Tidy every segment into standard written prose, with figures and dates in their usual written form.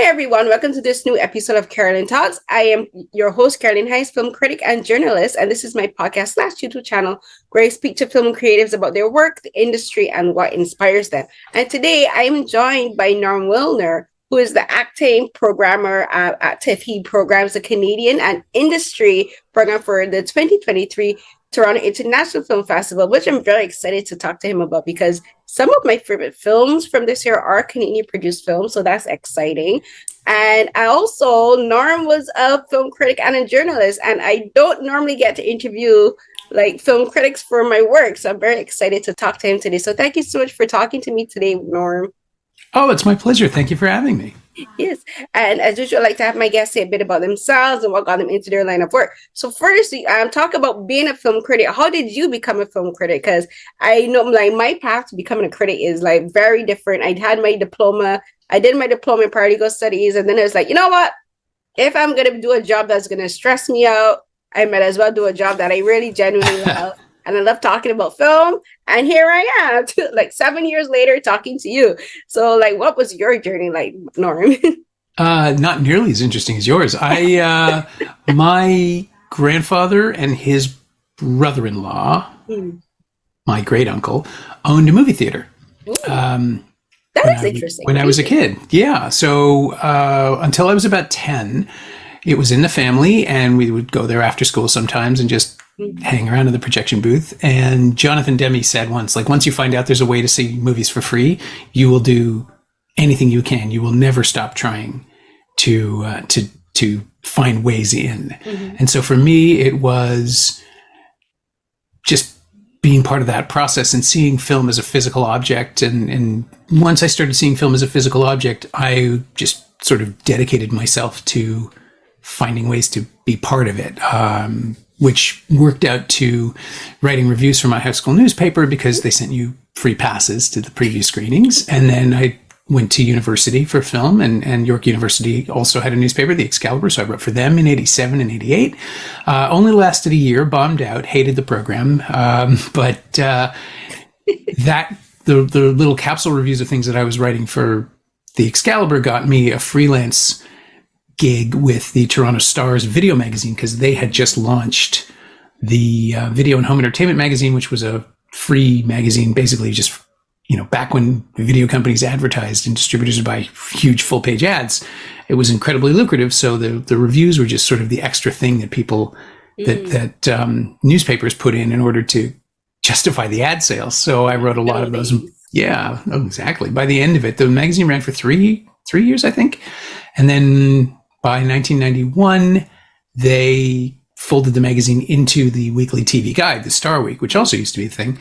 everyone. Welcome to this new episode of Carolyn Talks. I am your host, Carolyn Hayes, film critic and journalist, and this is my podcast / YouTube channel where I speak to film creatives about their work, the industry, and what inspires them. And today I am joined by Norm Wilner, who is the acting programmer at TIFF. He programs the Canadian and industry program for the 2023 Toronto International Film Festival, which I'm very excited to talk to him about because some of my favorite films from this year are Canadian produced films, so that's exciting. And I also, Norm was a film critic and a journalist, and I don't normally get to interview like film critics for my work, so I'm very excited to talk to him today. So thank you so much for talking to me today, Norm. Oh, it's my pleasure. Thank you for having me. Yes. And as usual, I like to have my guests say a bit about themselves and what got them into their line of work. So first, talk about being a film critic. How did you become a film critic? Because I know like my path to becoming a critic is like very different. I had my diploma. I did my diploma in paralegal studies. And then I was like, you know what? If I'm going to do a job that's going to stress me out, I might as well do a job that I really genuinely love. And I love talking about film. And here I am, like 7 years later, talking to you. So, like, what was your journey like, Norm? Not nearly as interesting as yours. My grandfather and his brother-in-law, my great uncle, owned a movie theater. That's interesting. When I was a kid, yeah. So until I was about 10, it was in the family, and we would go there after school sometimes and just hang around in the projection booth. And Jonathan Demme said once, like, once you find out there's a way to see movies for free, you will do anything you can. You will never stop trying to find ways in. Mm-hmm. And so for me, it was just being part of that process and seeing film as a physical object. And once I started seeing film as a physical object, I just sort of dedicated myself to finding ways to be part of it, which worked out to writing reviews for my high school newspaper because they sent you free passes to the preview screenings. And then I went to university for film, and York University also had a newspaper, The Excalibur, so I wrote for them in 87 and 88. Only lasted a year, bombed out, hated the program. But the little capsule reviews of things that I was writing for The Excalibur got me a freelance gig with the Toronto Star's video magazine, because they had just launched the Video and Home Entertainment magazine, which was a free magazine, basically just, back when video companies advertised and distributors would buy huge full page ads, it was incredibly lucrative. So the reviews were just sort of the extra thing that people, that newspapers put in order to justify the ad sales. So I wrote a lot of those. Yeah, exactly. By the end of it, the magazine ran for three years, I think. And then by 1991, they folded the magazine into the weekly TV guide, the Star Week, which also used to be a thing.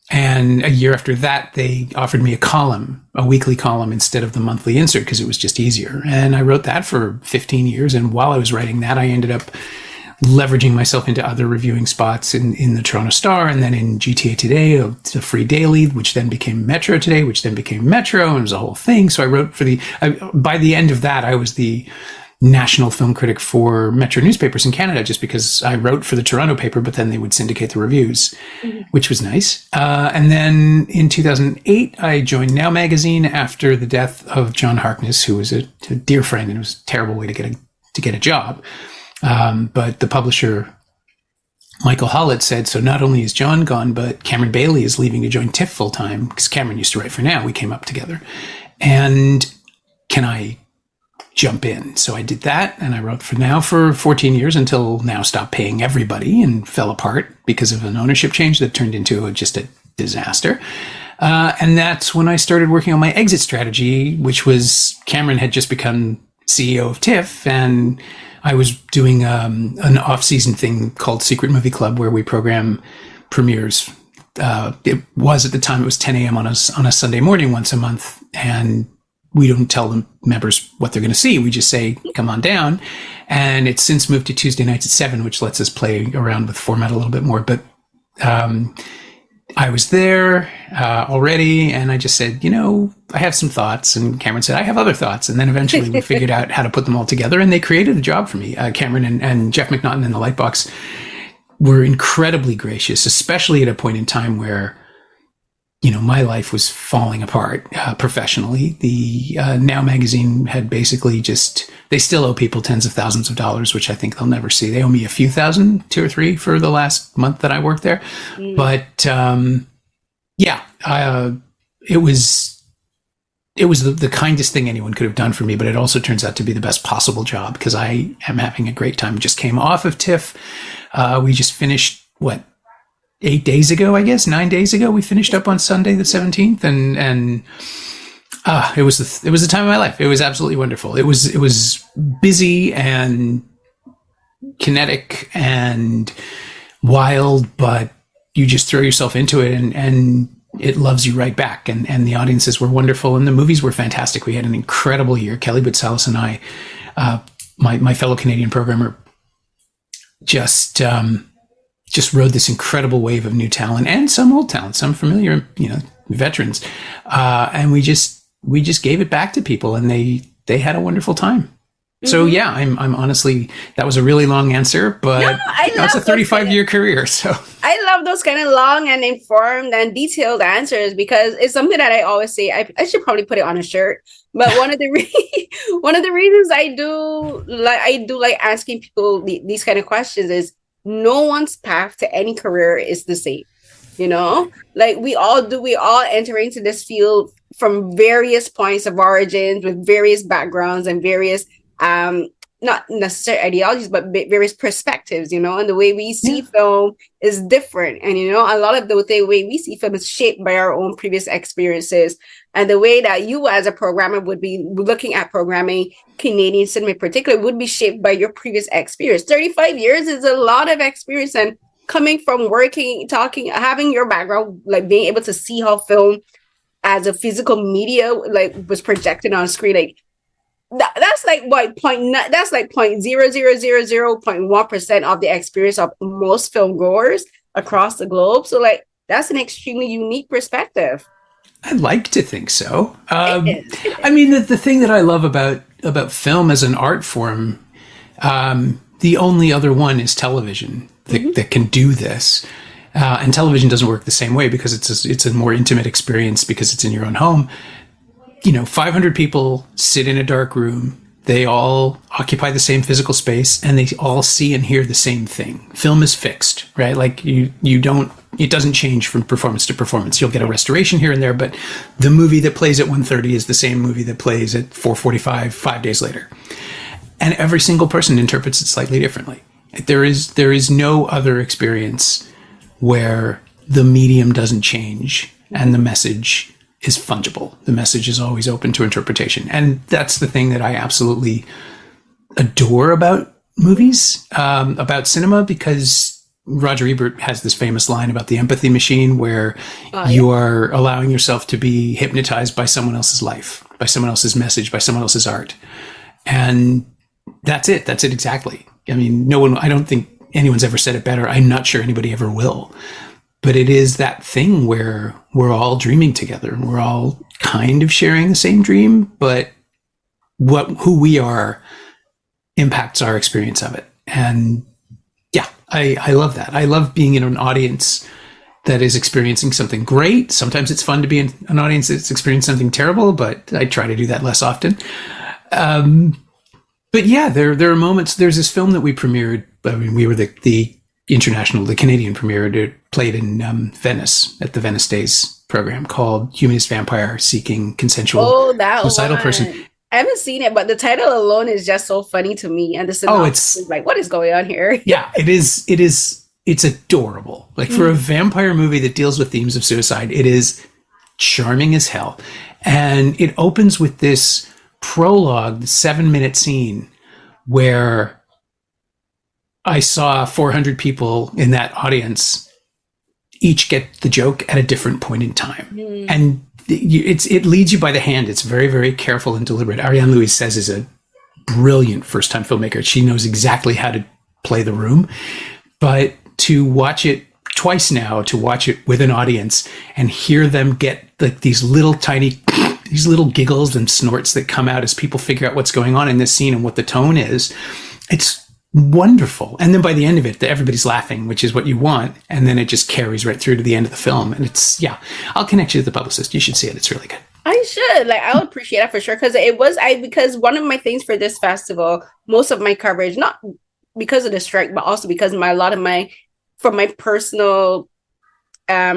And a year after that, they offered me a weekly column instead of the monthly insert, because it was just easier. And I wrote that for 15 years. And while I was writing that, I ended up leveraging myself into other reviewing spots in the Toronto Star, and then in GTA Today, the free daily, which then became Metro Today, which then became Metro, and it was a whole thing. So I wrote by the end of that, I was the national film critic for Metro newspapers in Canada, just because I wrote for the Toronto paper, but then they would syndicate the reviews, which was nice. And then in 2008, I joined Now Magazine after the death of John Harkness, who was a dear friend, and it was a terrible way to get a job. But the publisher, Michael Hollett, said, so not only is John gone, but Cameron Bailey is leaving to join TIFF full time, because Cameron used to write for Now. We came up together. And can I jump in? So I did that, and I wrote for Now for 14 years until Now stopped paying everybody and fell apart because of an ownership change that turned into just a disaster. And that's when I started working on my exit strategy, which was Cameron had just become CEO of TIFF, and I was doing an off-season thing called Secret Movie Club, where we program premieres. It was, at the time, it was 10 a.m. on a Sunday morning once a month, and we don't tell the members what they're going to see. We just say, come on down. And it's since moved to Tuesday nights at 7, which lets us play around with format a little bit more. But I was there already, and I just said, I have some thoughts. And Cameron said, I have other thoughts. And then eventually we figured out how to put them all together, and they created a job for me. Cameron and Jeff McNaughton and the Lightbox were incredibly gracious, especially at a point in time where my life was falling apart professionally. The Now magazine had basically they still owe people tens of thousands of dollars, which I think they'll never see. They owe me a few thousand, 2 or 3 for the last month that I worked there. But it was the kindest thing anyone could have done for me, but it also turns out to be the best possible job because I am having a great time. Just came off of TIFF. We just finished, 8 days ago, I guess, 9 days ago. We finished up on Sunday the 17th, and it was the time of my life. It was absolutely wonderful. It was busy and kinetic and wild, but you just throw yourself into it, and it loves you right back. And the audiences were wonderful, and the movies were fantastic. We had an incredible year. Kelly Boutsalis and I, my fellow Canadian programmer, just rode this incredible wave of new talent and some old talent, some familiar, veterans. And we just gave it back to people, and they had a wonderful time. So yeah, I'm honestly, that was a really long answer, but it's a 35-year career. So I love those kind of long and informed and detailed answers because it's something that I always say. I should probably put it on a shirt. But one of the reasons I do like asking people these kind of questions is no one's path to any career is the same. Like we all enter into this field from various points of origins with various backgrounds and various not necessarily ideologies, but various perspectives, and the way we see film is different. And, a lot of the way we see film is shaped by our own previous experiences. And the way that you as a programmer would be looking at programming Canadian cinema in particular would be shaped by your previous experience. 35 years is a lot of experience. And coming from working, talking, having your background, like being able to see how film as a physical media, like was projected on screen, like, that's like what that's like 0.0000.1% of the experience of most film goers across the globe. So like that's an extremely unique perspective. I'd like to think so. I mean, the thing that I love about film as an art form, the only other one is television that can do this. And television doesn't work the same way because it's a more intimate experience because it's in your own home. 500 people sit in a dark room. They all occupy the same physical space and they all see and hear the same thing. Film is fixed, right? Like it doesn't change from performance to performance. You'll get a restoration here and there, but the movie that plays at 1:30 is the same movie that plays at 4:45, 5 days later. And every single person interprets it slightly differently. There is no other experience where the medium doesn't change and the message is fungible. The message is always open to interpretation. And that's the thing that I absolutely adore about movies, about cinema, because Roger Ebert has this famous line about the empathy machine where you are allowing yourself to be hypnotized by someone else's life, by someone else's message, by someone else's art. And that's it. That's it exactly. I mean, I don't think anyone's ever said it better. I'm not sure anybody ever will. But it is that thing where we're all dreaming together. We're all kind of sharing the same dream, but who we are impacts our experience of it. And yeah, I love that. I love being in an audience that is experiencing something great. Sometimes it's fun to be in an audience that's experiencing something terrible, but I try to do that less often. But yeah, there are moments. There's this film that we premiered. I mean, we were the Canadian premiere. It played in Venice at the Venice Days program called Humanist Vampire Seeking Consensual Suicidal Person. I haven't seen it, but the title alone is just so funny to me. And the synopsis is like, what is going on here? Yeah, it is. It's adorable. Like for a vampire movie that deals with themes of suicide, it is charming as hell. And it opens with this prologue, the 7-minute scene where I saw 400 people in that audience each get the joke at a different point in time. And it leads you by the hand. It's very, very careful and deliberate. Ariane Louise says is a brilliant first-time filmmaker. She knows exactly how to play the room. But to watch it twice now, to watch it with an audience and hear them get like these little tiny, these little giggles and snorts that come out as people figure out what's going on in this scene and what the tone is, wonderful. And then by the end of it, everybody's laughing, which is what you want. And then it just carries right through to the end of the film. And it's, yeah, I'll connect you to the publicist. You should see it. It's really good. I should. Like, I would appreciate that for sure. Because one of my things for this festival, most of my coverage, not because of the strike, but also because from my personal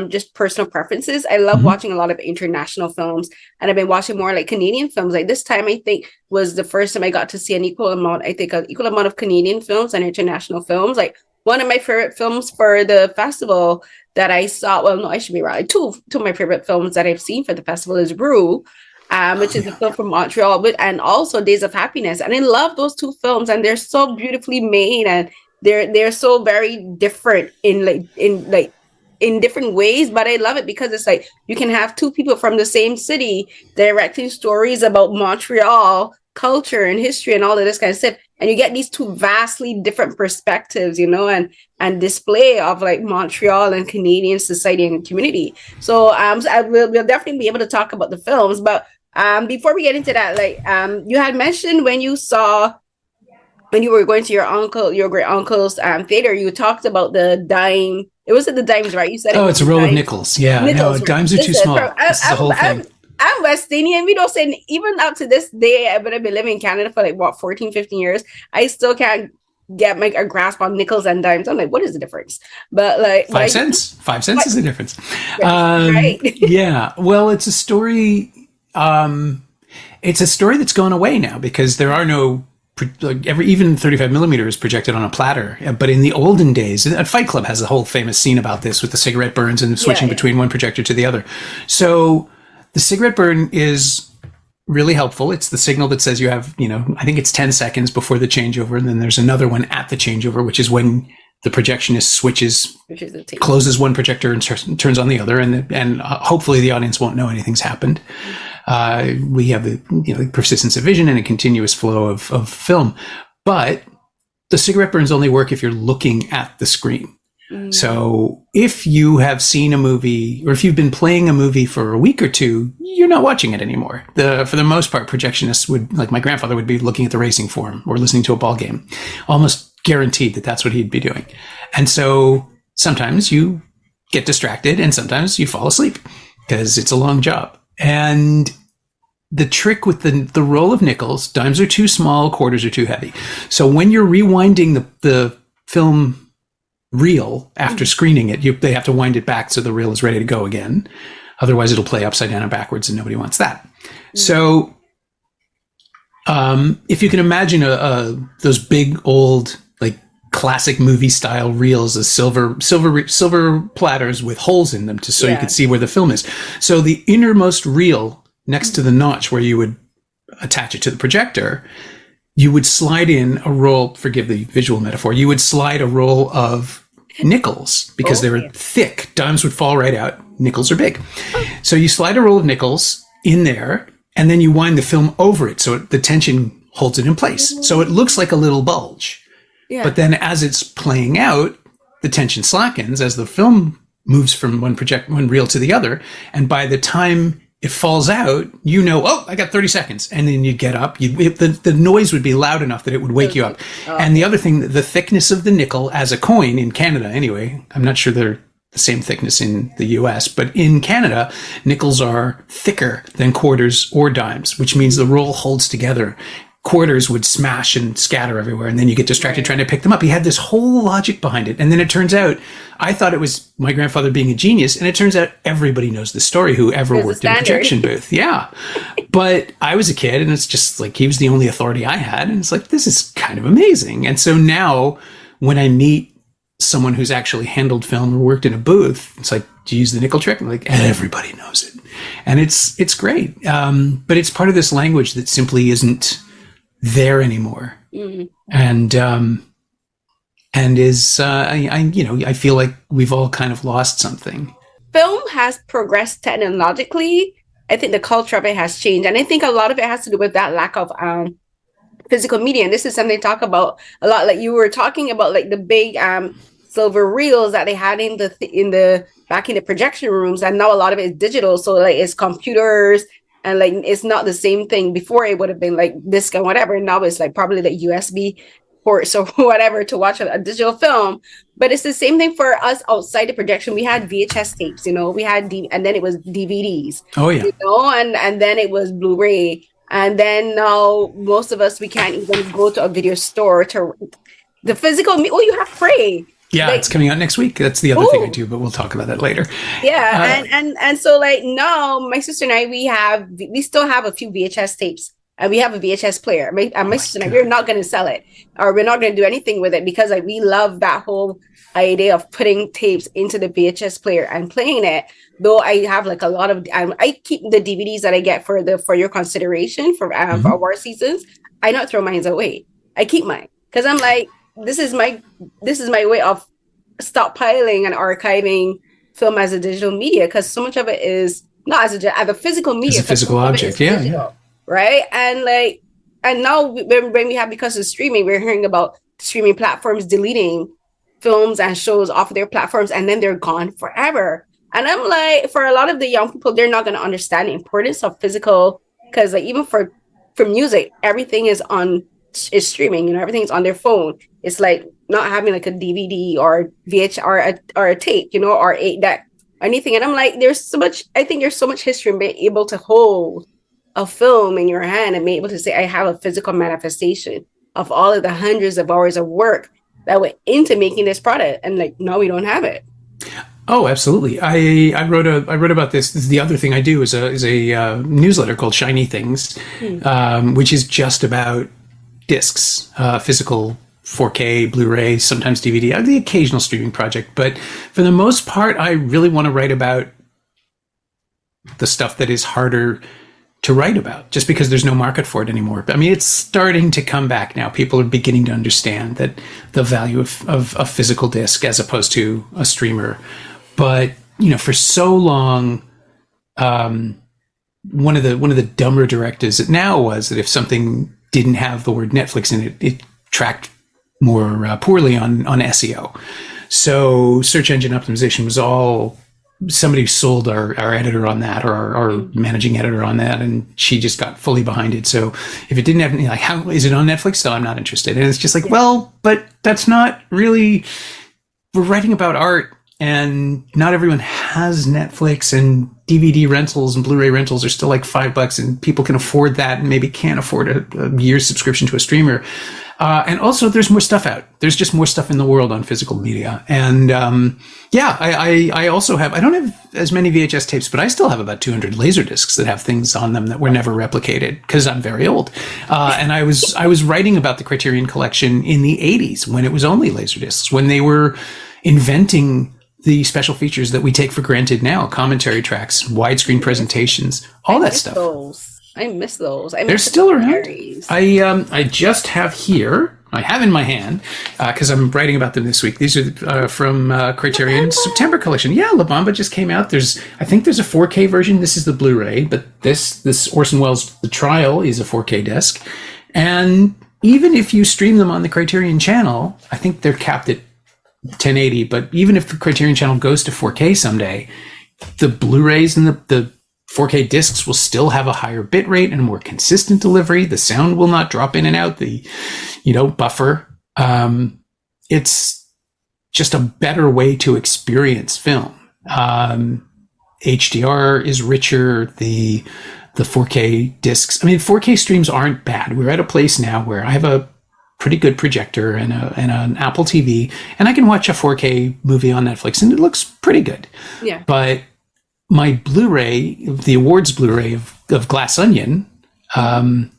just personal preferences, I love watching a lot of international films, and I've been watching more like Canadian films. Like this time, I think was the first time I got to see an equal amount of Canadian films and international films. Like one of my favorite films for the festival that I saw, well, no, I should be right. Two of my favorite films that I've seen for the festival is Rue, which is a film from Montreal, and also Days of Happiness. And I love those two films, and they're so beautifully made, and they're so very different in different ways, but I love it because it's like you can have two people from the same city directing stories about Montreal culture and history and all of this kind of stuff, and you get these two vastly different perspectives, and display of like Montreal and Canadian society and community. So we'll definitely be able to talk about the films, but before we get into that, like you had mentioned when you were going to your great uncle's theater, you talked about the dime. It wasn't the dimes, right? You said it's a roll of nickels. Yeah, nickels, no, dimes are too small. This is the whole thing. I'm West Indian. We don't say, even up to this day, but I've been living in Canada for like 14, 15 years. I still can't get a grasp on nickels and dimes. I'm like, what is the difference? But like 5 cents. 5 cents is the difference. Right. Yeah. Well, it's a story. It's a story that's gone away now because there are no. Even 35 millimeter is projected on a platter. But in the olden days, Fight Club has a whole famous scene about this with the cigarette burns and switching between one projector to the other. So the cigarette burn is really helpful. It's the signal that says you have, I think it's 10 seconds before the changeover. And then there's another one at the changeover, which is when the projectionist closes one projector and turns on the other. And hopefully the audience won't know anything's happened. We have the persistence of vision and a continuous flow of film, but the cigarette burns only work if you're looking at the screen. So if you have seen a movie, or if you've been playing a movie for a week or two, you're not watching it anymore. For the most part, projectionists like my grandfather would be looking at the racing form or listening to a ball game, almost guaranteed that that's what he'd be doing. And so sometimes you get distracted and sometimes you fall asleep because it's a long job. And the trick with the roll of nickels, dimes are too small, quarters are too heavy. So when you're rewinding the film reel after screening it, they have to wind it back so the reel is ready to go again. Otherwise, it'll play upside down and backwards, and nobody wants that. So if you can imagine those big old like classic movie style reels as silver platters with holes in them so you could see where the film is. So the innermost reel next to the notch where you would attach it to the projector, you would slide in a roll, forgive the visual metaphor, you would slide a roll of nickels because they were thick. Dimes would fall right out. Nickels are big. So you slide a roll of nickels in there and then you wind the film over it so the tension holds it in place. So it looks like a little bulge. Yeah. But then as it's playing out, the tension slackens as the film moves from one reel to the other. And by the time it falls out, I got 30 seconds. And then you'd get up. The noise would be loud enough that it would wake you up. And the other thing, the thickness of the nickel as a coin in Canada, anyway, I'm not sure they're the same thickness in the US, but in Canada, nickels are thicker than quarters or dimes, which means the roll holds together. Quarters would smash and scatter everywhere, and then you get distracted trying to pick them up. He had this whole logic behind it. And then it turns out, I thought it was my grandfather being a genius, and it turns out everybody knows the story who ever worked in a projection booth. Yeah. But I was a kid, and it's just like he was the only authority I had, and it's like, this is kind of amazing. And so now, when I meet someone who's actually handled film or worked in a booth, it's like, do you use the nickel trick? I'm like, everybody knows it. And it's great. But it's part of this language that simply isn't there anymore. And is I feel like we've all kind of lost something. Film has progressed technologically. I think the culture of it has changed, and I think a lot of it has to do with that lack of physical media. And this is something they talk about a lot. Like you were talking about, like the big silver reels that they had in the back in the projection rooms, and now a lot of it is digital. So like it's computers. And like, it's not the same thing. Before it would have been like disc and whatever. And now it's like probably like USB ports or whatever to watch a digital film. But it's the same thing for us outside the projection. We had VHS tapes, we had and then it was DVDs. Oh yeah. And then it was Blu-ray. And then now most of us, we can't even go to a video store to the physical. Oh, you have Prey. Yeah, it's coming out next week. That's the other thing I do, but we'll talk about that later. Yeah, and so like now, my sister and I, we still have a few VHS tapes, and we have a VHS player. My sister and I, we're not going to sell it, or we're not going to do anything with it, because like we love that whole idea of putting tapes into the VHS player and playing it. Though I have like a lot of, I keep the DVDs that I get for your consideration for award seasons. I not throw mine away. I keep mine because I'm like, this is my way of stockpiling and archiving film as a digital media, because so much of it is not as a physical media, as a physical object, digital, right? And now when we have, because of streaming, we're hearing about streaming platforms deleting films and shows off of their platforms, and then they're gone forever. And I'm like, for a lot of the young people, they're not going to understand the importance of physical, because like even for music, everything is streaming, everything's on their phone. It's like not having like a DVD or VHS or a tape, or that anything. And I'm like, I think there's so much history in being able to hold a film in your hand and be able to say, I have a physical manifestation of all of the hundreds of hours of work that went into making this product. And like, no, we don't have it. Oh, absolutely. I wrote about this. This is the other thing I do is a newsletter called Shiny Things, which is just about discs, physical 4K, Blu-ray, sometimes DVD, the occasional streaming project. But for the most part, I really want to write about the stuff that is harder to write about, just because there's no market for it anymore. I mean, it's starting to come back now. People are beginning to understand that the value of a physical disc as opposed to a streamer. But, for so long, one of the dumber directives now was that if something didn't have the word Netflix in it, it tracked more poorly on SEO. So search engine optimization was all, somebody sold our editor on that, or our managing editor on that, and she just got fully behind it. So if it didn't have any, like, how is it on Netflix? No, I'm not interested. And it's just like, well, but that's not really, we're writing about art, and not everyone has Netflix, and DVD rentals and Blu-ray rentals are still like $5, and people can afford that and maybe can't afford a year's subscription to a streamer. And also there's more stuff out. There's just more stuff in the world on physical media. And, I also have, I don't have as many VHS tapes, but I still have about 200 Laserdiscs that have things on them that were never replicated because I'm very old. And I was writing about the Criterion Collection in the 80s when it was only Laserdiscs, when they were inventing the special features that we take for granted now, commentary tracks, widescreen presentations, all that stuff. I miss those. They're still around. I just have here, I have in my hand, because I'm writing about them this week. These are from Criterion's September collection. Yeah, La Bamba just came out. I think there's a 4K version. This is the Blu-ray, but this Orson Welles' The Trial is a 4K disc. And even if you stream them on the Criterion channel, I think they're capped at 1080, but even if the Criterion channel goes to 4K someday, the Blu-rays and the 4K discs will still have a higher bit rate and a more consistent delivery. The sound will not drop in and out the, buffer. It's just a better way to experience film. HDR is richer. The 4K discs. I mean, 4K streams aren't bad. We're at a place now where I have a pretty good projector and an Apple TV, and I can watch a 4K movie on Netflix, and it looks pretty good. Yeah. But my Blu-ray, the awards Blu-ray of Glass Onion,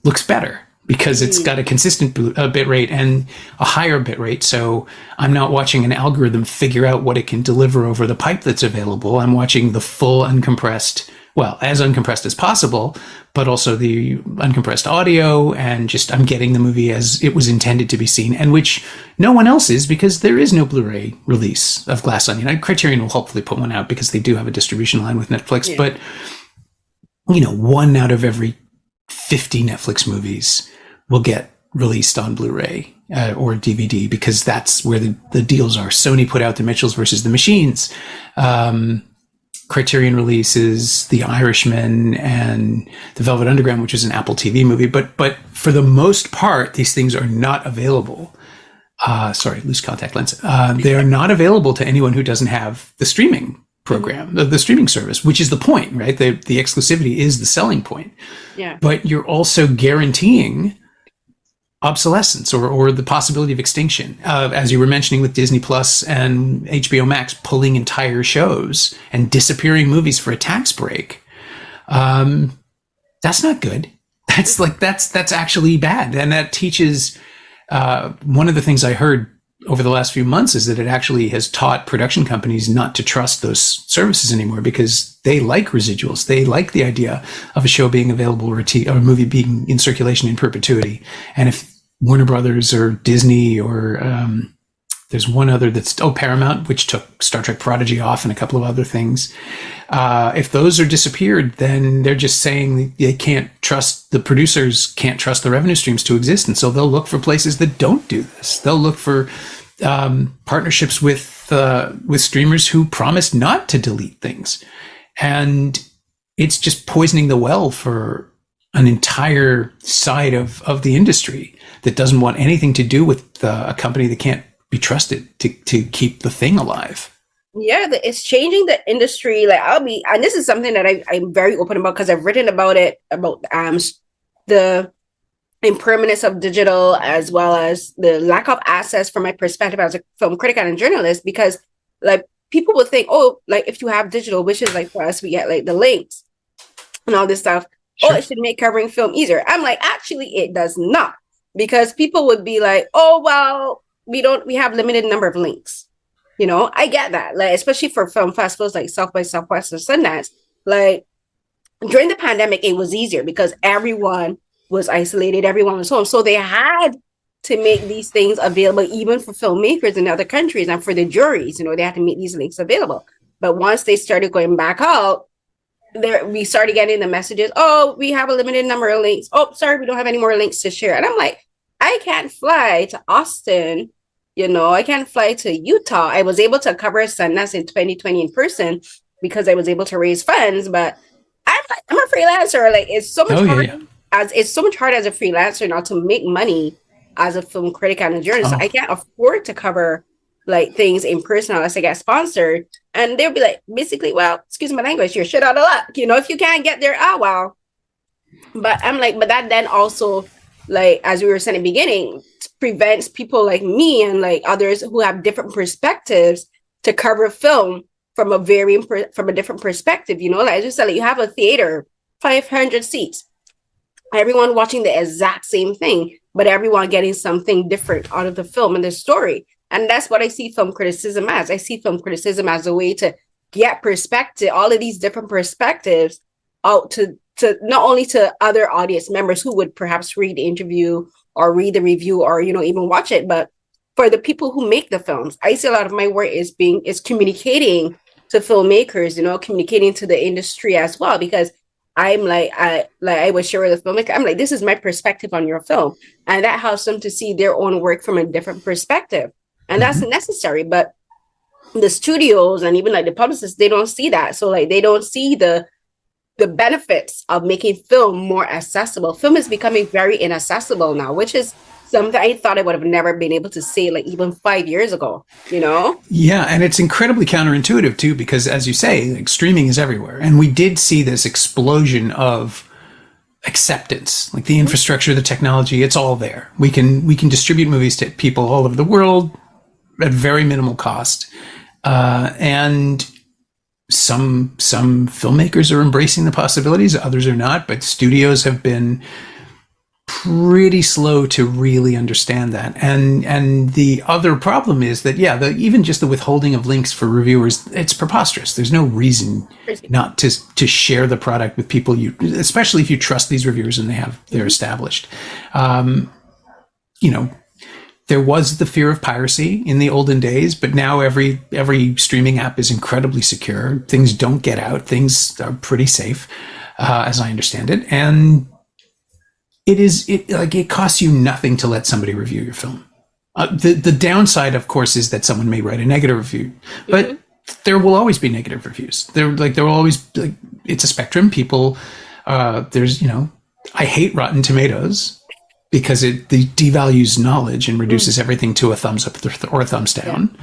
looks better because it's got a consistent bit rate and a higher bit rate. So I'm not watching an algorithm figure out what it can deliver over the pipe that's available. I'm watching the full uncompressed, well, as uncompressed as possible, but also the uncompressed audio, and just I'm getting the movie as it was intended to be seen, and which no one else is, because there is no Blu-ray release of Glass Onion. Criterion will hopefully put one out because they do have a distribution line with Netflix, but 1 out of every 50 Netflix movies will get released on Blu-ray or DVD, because that's where the deals are. Sony put out The Mitchells versus the Machines. Criterion releases The Irishman and The Velvet Underground, which is an Apple TV movie. But for the most part, these things are not available loose contact lens. They are not available to anyone who doesn't have the streaming program, the streaming service, which is the point, right? The exclusivity is the selling point. Yeah. But you're also guaranteeing obsolescence or the possibility of extinction. As you were mentioning with Disney Plus and HBO Max pulling entire shows and disappearing movies for a tax break. That's not good. That's actually bad. And that teaches, one of the things I heard over the last few months is that it actually has taught production companies not to trust those services anymore because they like residuals. They like the idea of a show being available or a movie being in circulation in perpetuity. And if Warner Brothers or Disney or there's one other that's Paramount, which took Star Trek Prodigy off and a couple of other things. If those are disappeared, then they're just saying they can't trust, the producers can't trust the revenue streams to exist. And so they'll look for places that don't do this. They'll look for partnerships with streamers who promise not to delete things. And it's just poisoning the well for an entire side of the industry that doesn't want anything to do with a company that can't be trusted to keep the thing alive. Yeah, it's changing the industry. Like and this is something that I'm very open about because I've written about it, about the impermanence of digital as well as the lack of access from my perspective as a film critic and a journalist, because like people would think, oh, like if you have digital, which is like for us, we get like the links and all this stuff. Sure. Oh, it should make covering film easier. I'm like, actually, it does not, because people would be like, oh, well, we have limited number of links. You know, I get that, like, especially for film festivals like South by Southwest or Sundance. Like during the pandemic, it was easier because everyone was isolated, everyone was home. So they had to make these things available even for filmmakers in other countries and for the juries. You know, they had to make these links available. But once they started going back out, we started getting the messages, oh, we have a limited number of links. Oh, sorry, we don't have any more links to share. And I'm like, I can't fly to Austin. You know, I can't fly to Utah. I was able to cover Sundance in 2020 in person because I was able to raise funds, but I'm a freelancer. Like it's so much it's so much harder as a freelancer now to make money as a film critic and a journalist. I can't afford to cover like things in person unless I get sponsored. And they'll be like, basically, well, excuse my language, you're shit out of luck. You know, if you can't get there, well. But I'm like, but that then also, like, as we were saying in the beginning, prevents people like me and like others who have different perspectives to cover film from a different perspective. You know, like I just said, like, you have a theater, 500 seats, everyone watching the exact same thing, but everyone getting something different out of the film and the story. And that's what I see film criticism as. I see film criticism as a way to get perspective, all of these different perspectives out to not only to other audience members who would perhaps read the interview or read the review or, you know, even watch it, but for the people who make the films. I see a lot of my work is communicating to filmmakers, you know, communicating to the industry as well, because I'm like, I would share with the filmmaker, I'm like, this is my perspective on your film. And that helps them to see their own work from a different perspective. And that's necessary. But the studios and even like the publicists, they don't see that. So like, they don't see the benefits of making film more accessible. Film is becoming very inaccessible now, which is something I thought I would have never been able to say like even 5 years ago, you know? Yeah, and it's incredibly counterintuitive too, because as you say, like, streaming is everywhere. And we did see this explosion of acceptance, like the infrastructure, the technology, it's all there. We can distribute movies to people all over the world at very minimal cost. And some filmmakers are embracing the possibilities, others are not, but studios have been pretty slow to really understand that. And the other problem is that, even just the withholding of links for reviewers, it's preposterous. There's no reason not to share the product with people especially if you trust these reviewers and they're established. You know, there was the fear of piracy in the olden days, but now every streaming app is incredibly secure. Things don't get out. Things are pretty safe, as I understand it. And it costs you nothing to let somebody review your film. The downside, of course, is that someone may write a negative review, but there will always be negative reviews. There will always, it's a spectrum. People, I hate Rotten Tomatoes. because it devalues knowledge and reduces everything to a thumbs up or a thumbs down.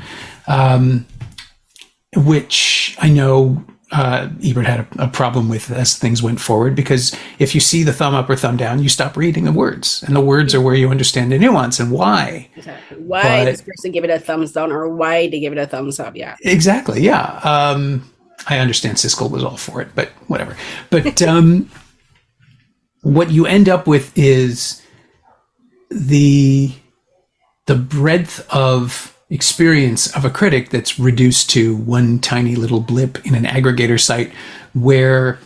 Which I know Ebert had a problem with as things went forward, because if you see the thumb up or thumb down, you stop reading the words, and the words are where you understand the nuance and why. Exactly. Why this person give it a thumbs down, or why they give it a thumbs up. Yeah. Exactly. Yeah. I understand Siskel was all for it, but whatever. But what you end up with is the breadth of experience of a critic that's reduced to one tiny little blip in an aggregator site where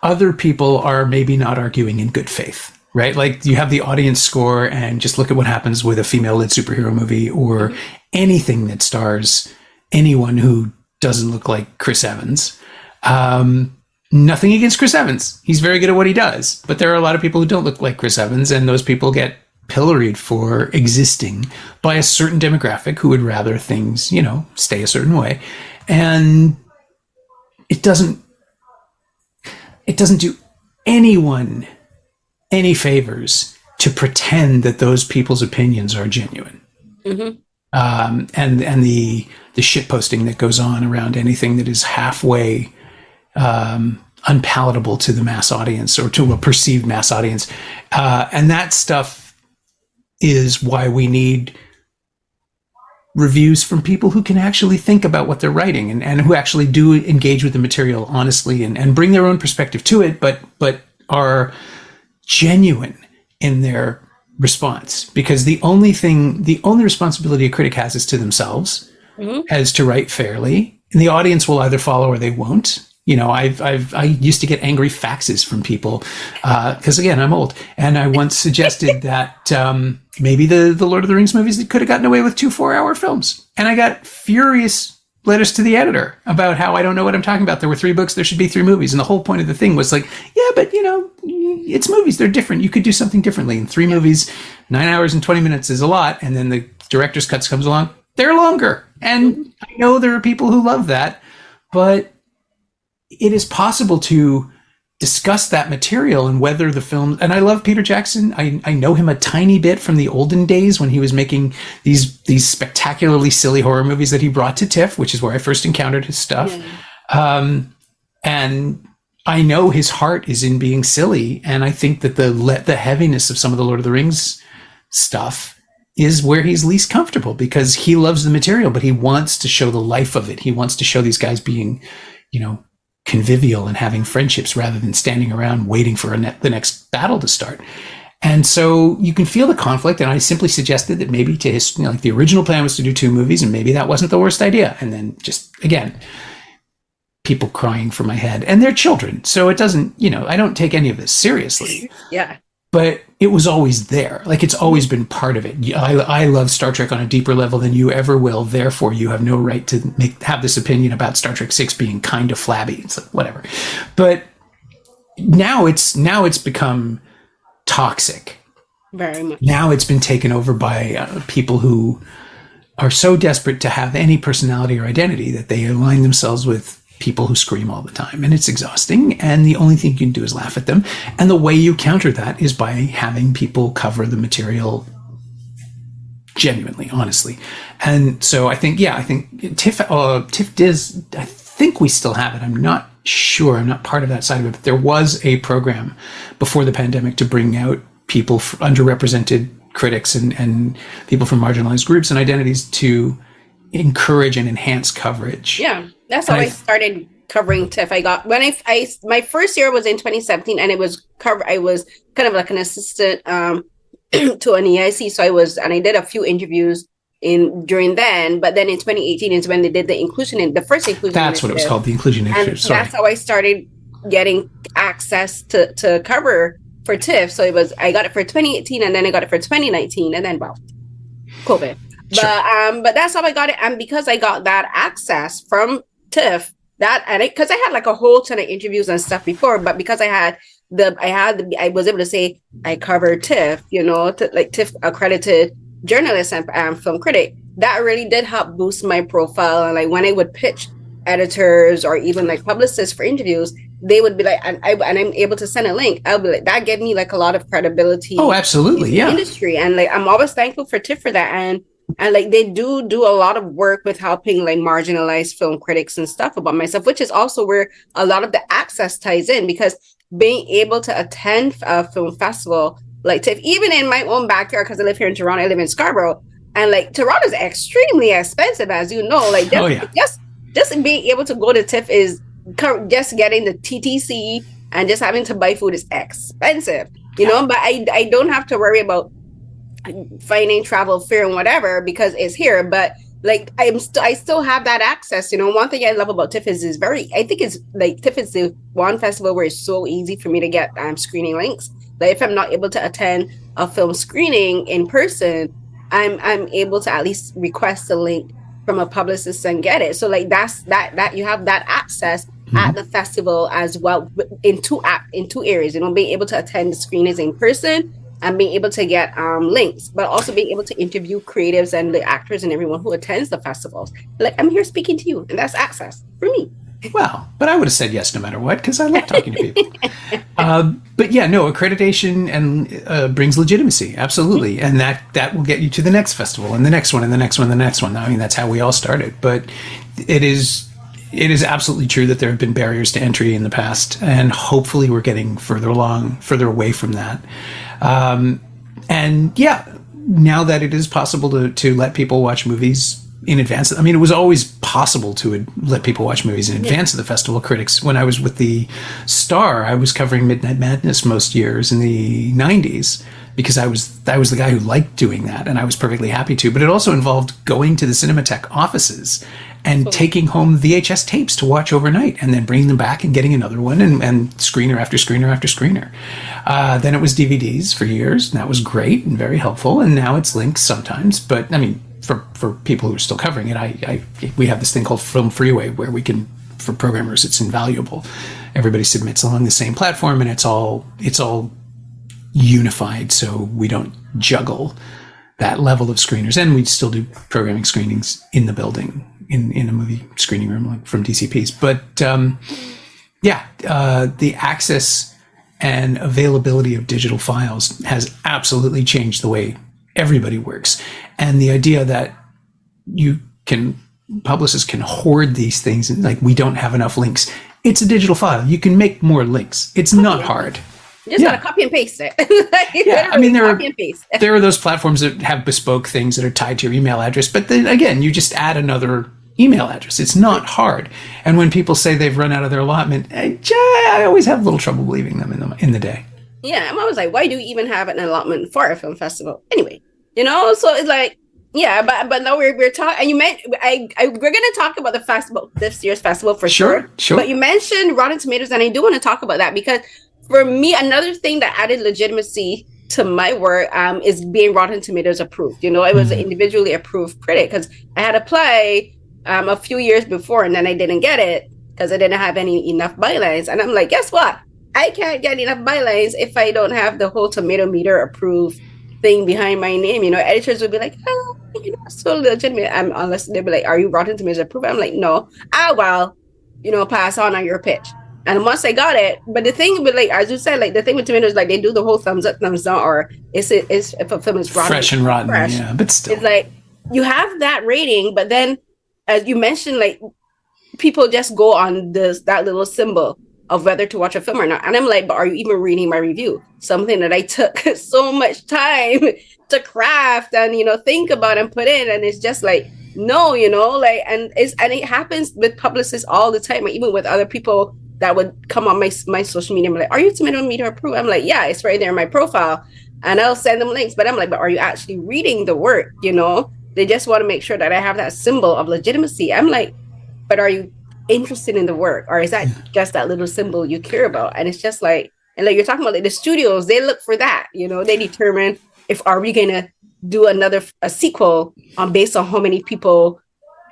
other people are maybe not arguing in good faith, right? Like you have the audience score, and just look at what happens with a female-led superhero movie or anything that stars anyone who doesn't look like Chris Evans. Nothing against Chris Evans. He's very good at what he does, but there are a lot of people who don't look like Chris Evans, and those people get pilloried for existing by a certain demographic who would rather things, stay a certain way. And it doesn't do anyone any favors to pretend that those people's opinions are genuine. And the shit posting that goes on around anything that is halfway unpalatable to the mass audience, or to a perceived mass audience. And that stuff is why we need reviews from people who can actually think about what they're writing, and who actually do engage with the material honestly and bring their own perspective to it, but are genuine in their response. Because the only responsibility a critic has is to themselves, as to write fairly, and the audience will either follow or they won't. I used to get angry faxes from people, because again, I'm old, and I once suggested that maybe the Lord of the Rings movies could have gotten away with 2 4-hour films, and I got furious letters to the editor about how I don't know what I'm talking about. There were 3 books, there should be 3 movies, and the whole point of the thing was like, yeah, but it's movies, they're different. You could do something differently. In 3 movies, 9 hours and 20 minutes is a lot, and then the director's cuts comes along, they're longer, and I know there are people who love that, but it is possible to discuss that material and whether the film, and I love Peter Jackson. I know him a tiny bit from the olden days when he was making these spectacularly silly horror movies that he brought to TIFF, which is where I first encountered his stuff. And I know his heart is in being silly, and I think that the heaviness of some of the Lord of the Rings stuff is where he's least comfortable, because he loves the material, but he wants to show the life of it. He wants to show these guys being, convivial and having friendships rather than standing around waiting for the next battle to start. And so you can feel the conflict. And I simply suggested that maybe to his, like the original plan was to do 2 movies, and maybe that wasn't the worst idea. And then just, again, people crying for my head, and they're children. So it doesn't, I don't take any of this seriously. Yeah. But it was always there. Like, it's always been part of it. I love Star Trek on a deeper level than you ever will. Therefore, you have no right to have this opinion about Star Trek 6 being kind of flabby. It's like, whatever. But now it's become toxic. Very much. Now it's been taken over by people who are so desperate to have any personality or identity that they align themselves with people who scream all the time, and it's exhausting, and the only thing you can do is laugh at them. And the way you counter that is by having people cover the material genuinely, honestly. And so I think TIFF does, I think we still have it. I'm not sure. I'm not part of that side of it, but there was a program before the pandemic to bring out people, underrepresented critics and people from marginalized groups and identities, to encourage and enhance coverage. Yeah. That's how I started covering TIFF. I got, when I my first year was in 2017, and it was I was kind of like an assistant to an EIC. So I did a few interviews during then, but then in 2018 is when they did the inclusion, the first inclusion. That's what it was called, the inclusion initiative. And that's how I started getting access to cover for TIFF. So I got it for 2018, and then I got it for 2019, and then COVID. Sure. But that's how I got it, and because I got that access from TIFF, because I had like a whole ton of interviews and stuff before, but because I was able to say I covered TIFF, like TIFF accredited journalist and film critic. That really did help boost my profile, and like when I would pitch editors or even like publicists for interviews, they would be like, and I'm able to send a link. I'll be like, that gave me like a lot of credibility. Oh, absolutely, in the industry, and like I'm always thankful for TIFF for that, and like they do a lot of work with helping like marginalized film critics and stuff about myself, which is also where a lot of the access ties in, because being able to attend a film festival like TIFF, even in my own backyard, because I live here in Toronto, I live in Scarborough, and like Toronto is extremely expensive, as you know. Like just being able to go to TIFF is just getting the TTC and just having to buy food is expensive, you know. But I don't have to worry about finding travel fare and whatever because it's here. But like I still have that access, you know. One thing I love about TIFF is I think it's like TIFF is the one festival where it's so easy for me to get screening links. Like if I'm not able to attend a film screening in person, I'm able to at least request a link from a publicist and get it. So like that you have that access at the festival as well in two areas, you know, being able to attend the screenings in person and being able to get links, but also being able to interview creatives and the actors and everyone who attends the festivals. Like, I'm here speaking to you, and that's access for me. Well, but I would have said yes no matter what, because I love talking to people. But yeah, no, accreditation and brings legitimacy, absolutely, and that will get you to the next festival and the next one and the next one and the next one. I mean, that's how we all started. But it is absolutely true that there have been barriers to entry in the past, and hopefully we're getting further away from that. And yeah, now that it is possible to let people watch movies in advance. I mean, it was always possible to let people watch movies in advance of the festival. Critics, when I was with the Star, I was covering Midnight Madness most years in the 90s because I was the guy who liked doing that, and I was perfectly happy to. But it also involved going to the Cinematheque offices and taking home VHS tapes to watch overnight, and then bringing them back and getting another one, and screener after screener after screener. Then it was DVDs for years, and that was great and very helpful. And now it's links sometimes, but I mean, for people who are still covering it, we have this thing called Film Freeway where we can, for programmers, it's invaluable. Everybody submits along the same platform, and it's all unified, so we don't juggle that level of screeners, and we still do programming screenings in the building in a movie screening room, like from DCPs. But the access and availability of digital files has absolutely changed the way everybody works. And the idea that publicists can hoard these things, and like, we don't have enough links. It's a digital file. You can make more links. It's not hard. You just gotta copy and paste it. I mean, there are those platforms that have bespoke things that are tied to your email address, but then again, you just add another email address. It's not hard. And when people say they've run out of their allotment, I always have a little trouble believing them in the day. Yeah, I'm always like, why do you even have an allotment for a film festival? Anyway, you know, so it's like, yeah, but now we're talking, and you meant we're gonna talk about the festival, this year's festival for sure. But you mentioned Rotten Tomatoes, and I do want to talk about that because for me, another thing that added legitimacy to my work is being Rotten Tomatoes approved. You know, I was an individually approved critic because I had applied a few years before, and then I didn't get it because I didn't have enough bylines. And I'm like, guess what? I can't get enough bylines if I don't have the whole tomato meter approved thing behind my name. You know, editors would be like, oh, you know, so legitimate. Unless they'd be like, are you Rotten Tomatoes approved? I'm like, no. Well, you know, pass on your pitch. And once I got it, but the thing with, like, as you said, like, the thing with tomatoes, like, they do the whole thumbs up, thumbs down, or it's if a film is rotten, fresh and rotten, yeah, but still, it's like you have that rating, but then, as you mentioned, like, people just go on that little symbol of whether to watch a film or not, and I'm like, but are you even reading my review? Something that I took so much time to craft and, you know, think about and put in, and it's just like, no, you know, like, and it happens with publicists all the time, even with other people that would come on my social media and be like, are you tomato meter approved? I'm like, yeah, it's right there in my profile. And I'll send them links. But I'm like, but are you actually reading the work? You know, they just want to make sure that I have that symbol of legitimacy. I'm like, but are you interested in the work? Or is that just that little symbol you care about? And it's just like, and like you're talking about, like, the studios, they look for that. You know, they determine are we going to do a sequel based on how many people,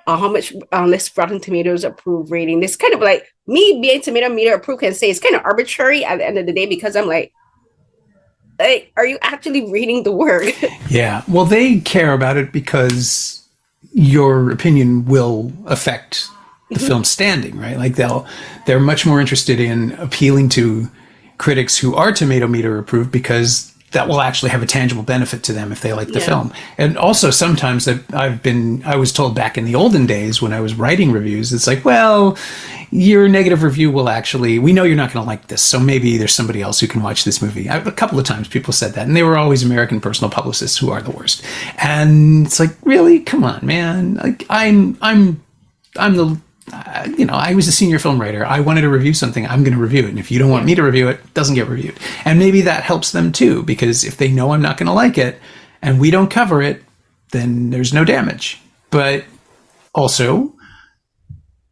how much less Rotten Tomatoes approved rating. This kind of like, me being tomato meter approved can say it's kind of arbitrary at the end of the day, because I'm like, are you actually reading the work? Yeah, well, they care about it because your opinion will affect the film's standing, right? Like they're much more interested in appealing to critics who are tomato meter approved, because that will actually have a tangible benefit to them if they like the film. And also sometimes that I was told back in the olden days when I was writing reviews, it's like, well, your negative review will actually, we know you're not going to like this, so maybe there's somebody else who can watch this movie. A couple of times people said that, and they were always American personal publicists who are the worst. And it's like, really? Come on, man. Like I'm the, I was a senior film writer. I wanted to review something. I'm going to review it. And if you don't want me to review it, it doesn't get reviewed. And maybe that helps them too, because if they know I'm not going to like it and we don't cover it, then there's no damage. But also,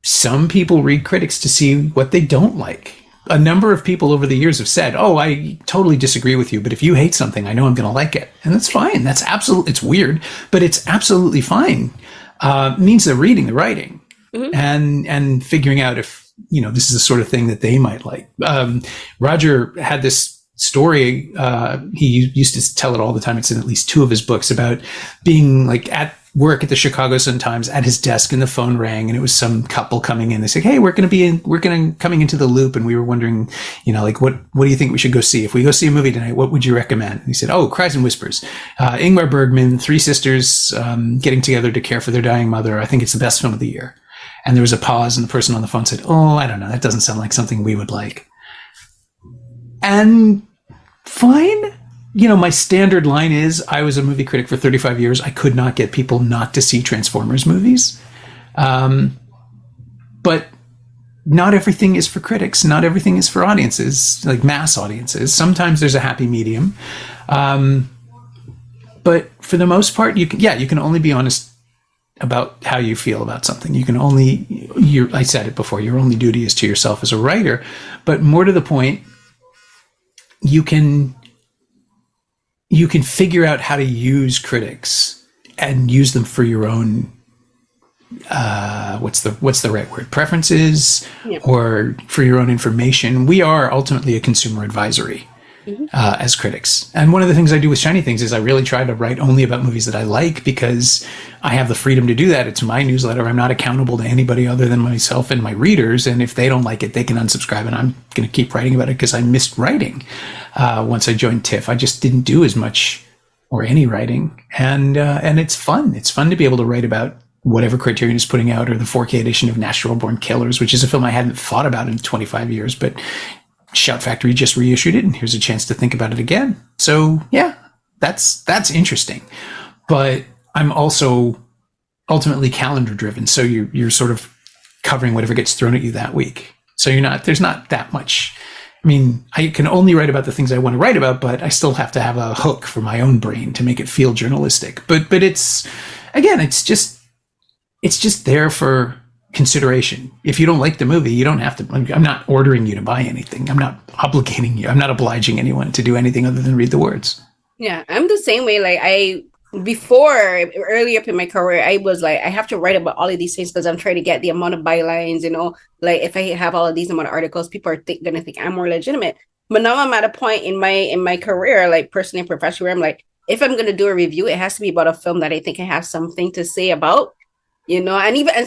some people read critics to see what they don't like. A number of people over the years have said, oh, I totally disagree with you, but if you hate something, I know I'm going to like it. And that's fine. That's absolutely, it's weird, but it's absolutely fine. It means they're reading the writing. And figuring out if, this is the sort of thing that they might like. Roger had this story, he used to tell it all the time. It's in at least 2 of his books, about being like at work at the Chicago Sun-Times at his desk, and the phone rang, and it was some couple coming in. They said, hey, we're coming into the loop, and we were wondering, like, what do you think we should go see? If we go see a movie tonight, what would you recommend? And he said, oh, Cries and Whispers. Ingmar Bergman, 3 sisters getting together to care for their dying mother. I think it's the best film of the year. And there was a pause, and the person on the phone said, oh, I don't know, that doesn't sound like something we would like. And fine. My standard line is, I was a movie critic for 35 years. I could not get people not to see Transformers movies. But not everything is for critics. Not everything is for audiences, like mass audiences. Sometimes there's a happy medium. But for the most part, you can only be honest about how you feel about something. You can only, I said it before, your only duty is to yourself as a writer. But more to the point, you can figure out how to use critics and use them for your own, what's the right word? Preferences, or for your own information. We are ultimately a consumer advisory. As critics. And one of the things I do with Shiny Things is I really try to write only about movies that I like, because I have the freedom to do that. It's my newsletter. I'm not accountable to anybody other than myself and my readers. And if they don't like it, they can unsubscribe, and I'm going to keep writing about it, because I missed writing once I joined TIFF. I just didn't do as much or any writing. And it's fun. It's fun to be able to write about whatever Criterion is putting out, or the 4K edition of Natural Born Killers, which is a film I hadn't thought about in 25 years, but Shout Factory just reissued it, and here's a chance to think about it again. So yeah, that's interesting. But I'm also ultimately calendar driven. So you're sort of covering whatever gets thrown at you that week. So there's not that much. I mean, I can only write about the things I want to write about, but I still have to have a hook for my own brain to make it feel journalistic. But it's, again, it's just there for consideration. If you don't like the movie, you don't have to. I'm not ordering you to buy anything. I'm not obligating you. I'm not obliging anyone to do anything other than read the words. Yeah, I'm the same way. Like early up in my career, I was like, I have to write about all of these things because I'm trying to get the amount of bylines, like if I have all of these amount of articles, people are gonna think I'm more legitimate. But now I'm at a point in my career, like personally and professionally, where I'm like, if I'm gonna do a review, it has to be about a film that I think I have something to say about. And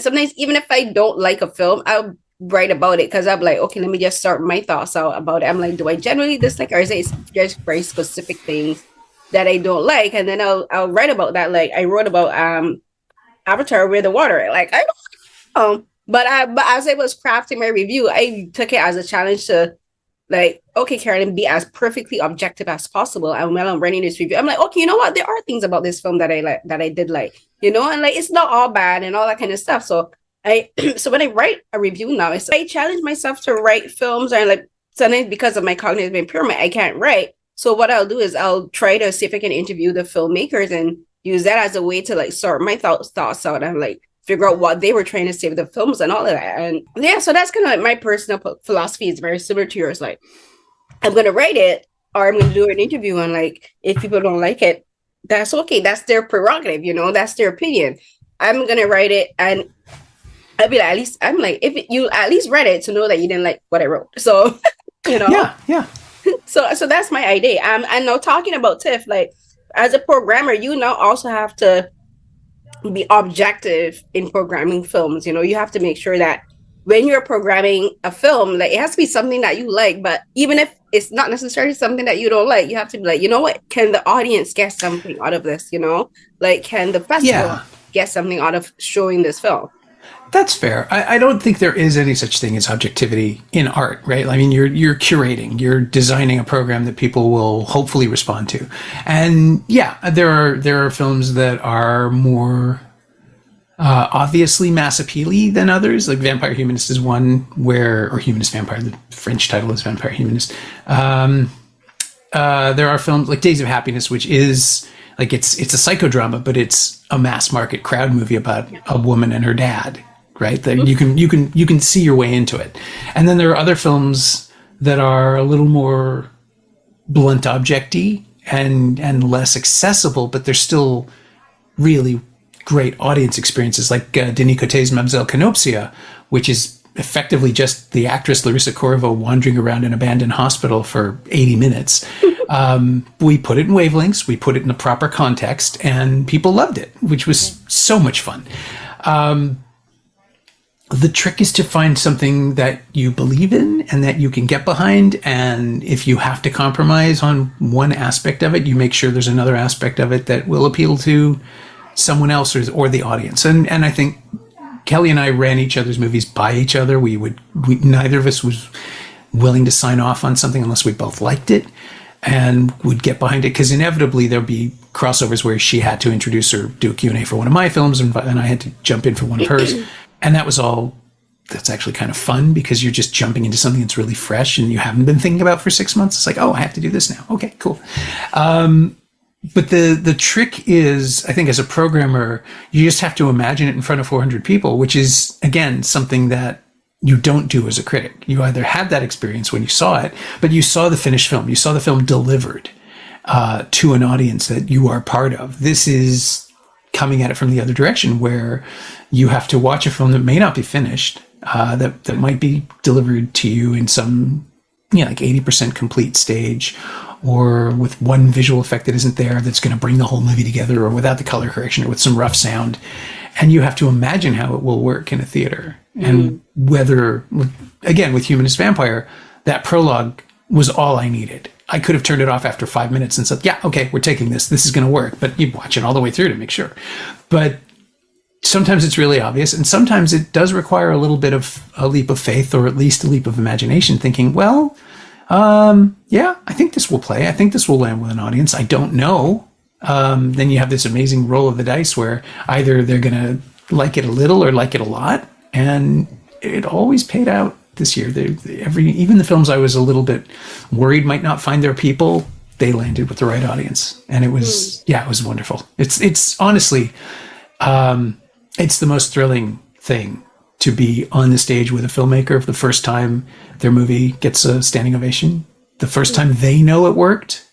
sometimes even if I don't like a film, I'll write about it, because I'm like, okay, let me just start my thoughts out about it. I'm like, do I generally dislike, or is it just very specific things that I don't like? And then I'll write about that. Like I wrote about Avatar: Way of the Water. Like I don't but as I was crafting my review, I took it as a challenge to, like, okay, Carolyn, be as perfectly objective as possible. And while I'm writing this review, I'm like, okay, you know what? There are things about this film that I like, that I did like, and like, it's not all bad and all that kind of stuff. So so when I write a review now, I challenge myself to write films, and like sometimes because of my cognitive impairment, I can't write. So what I'll do is I'll try to see if I can interview the filmmakers and use that as a way to like sort my thoughts out and like figure out what they were trying to say with the films and all of that. And yeah, so that's kind of like my personal philosophy is very similar to yours. Like, I'm going to write it, or I'm going to do an interview, and like, if people don't like it, that's okay. That's their prerogative, that's their opinion. I'm going to write it, and I'll be like, at least, I'm like, if you at least read it to know that you didn't like what I wrote. So, Yeah. So that's my idea. And now talking about TIFF, like, as a programmer, you now also have to be objective in programming films. You know, you have to make sure that when you're programming a film, like, it has to be something that you like, but even if it's not necessarily something that you don't like, you have to be like, you know what, can the audience get something out of this? You know, like, can the festival get something out of showing this film? That's fair. I don't think there is any such thing as objectivity in art, right? I mean, you're curating, you're designing a program that people will hopefully respond to. And yeah, there are films that are more obviously mass appealy than others. Like Vampire Humanist is one or Humanist Vampire, the French title is Vampire Humanist. There are films like Days of Happiness, which is like, it's a psychodrama, but it's a mass market crowd movie about a woman and her dad, right? That you can see your way into it. And then there are other films that are a little more blunt object-y and less accessible, but they're still really great audience experiences, like Denis Cote's Mademoiselle Canopsia, which is effectively just the actress Larissa Corvo wandering around an abandoned hospital for 80 minutes. We put it in wavelengths, we put it in the proper context, and people loved it, which was so much fun. The trick is to find something that you believe in and that you can get behind. And if you have to compromise on one aspect of it, you make sure there's another aspect of it that will appeal to someone else or the audience. And I think Kelly and I ran each other's movies by each other. Neither of us was willing to sign off on something unless we both liked it and would get behind it, because inevitably there'll be crossovers where she had to introduce or do a Q&A for one of my films, and I had to jump in for one of hers. And that's actually kind of fun, because you're just jumping into something that's really fresh and you haven't been thinking about for 6 months. It's like, oh, I have to do this now. Okay, cool. But the trick is, I think, as a programmer, you just have to imagine it in front of 400 people, which is, again, something that you don't do as a critic. You either had that experience when you saw it, but you saw the finished film. You saw the film delivered to an audience that you are part of. This is coming at it from the other direction, where you have to watch a film that may not be finished, that might be delivered to you in some, like 80% complete stage, or with one visual effect that isn't there, that's going to bring the whole movie together, or without the color correction, or with some rough sound. And you have to imagine how it will work in a theater. And whether, again, with Humanist Vampire, that prologue was all I needed. I could have turned it off after 5 minutes and said, yeah, okay, we're taking this. This is going to work. But you watch it all the way through to make sure. But sometimes it's really obvious. And sometimes it does require a little bit of a leap of faith, or at least a leap of imagination, thinking, well, yeah, I think this will play. I think this will land with an audience. I don't know. Then you have this amazing roll of the dice where either they're going to like it a little or like it a lot. And it always paid out this year. Even the films I was a little bit worried might not find their people, they landed with the right audience. And it was, it was wonderful. It's honestly, it's the most thrilling thing to be on the stage with a filmmaker the first time their movie gets a standing ovation, the first time they know it worked.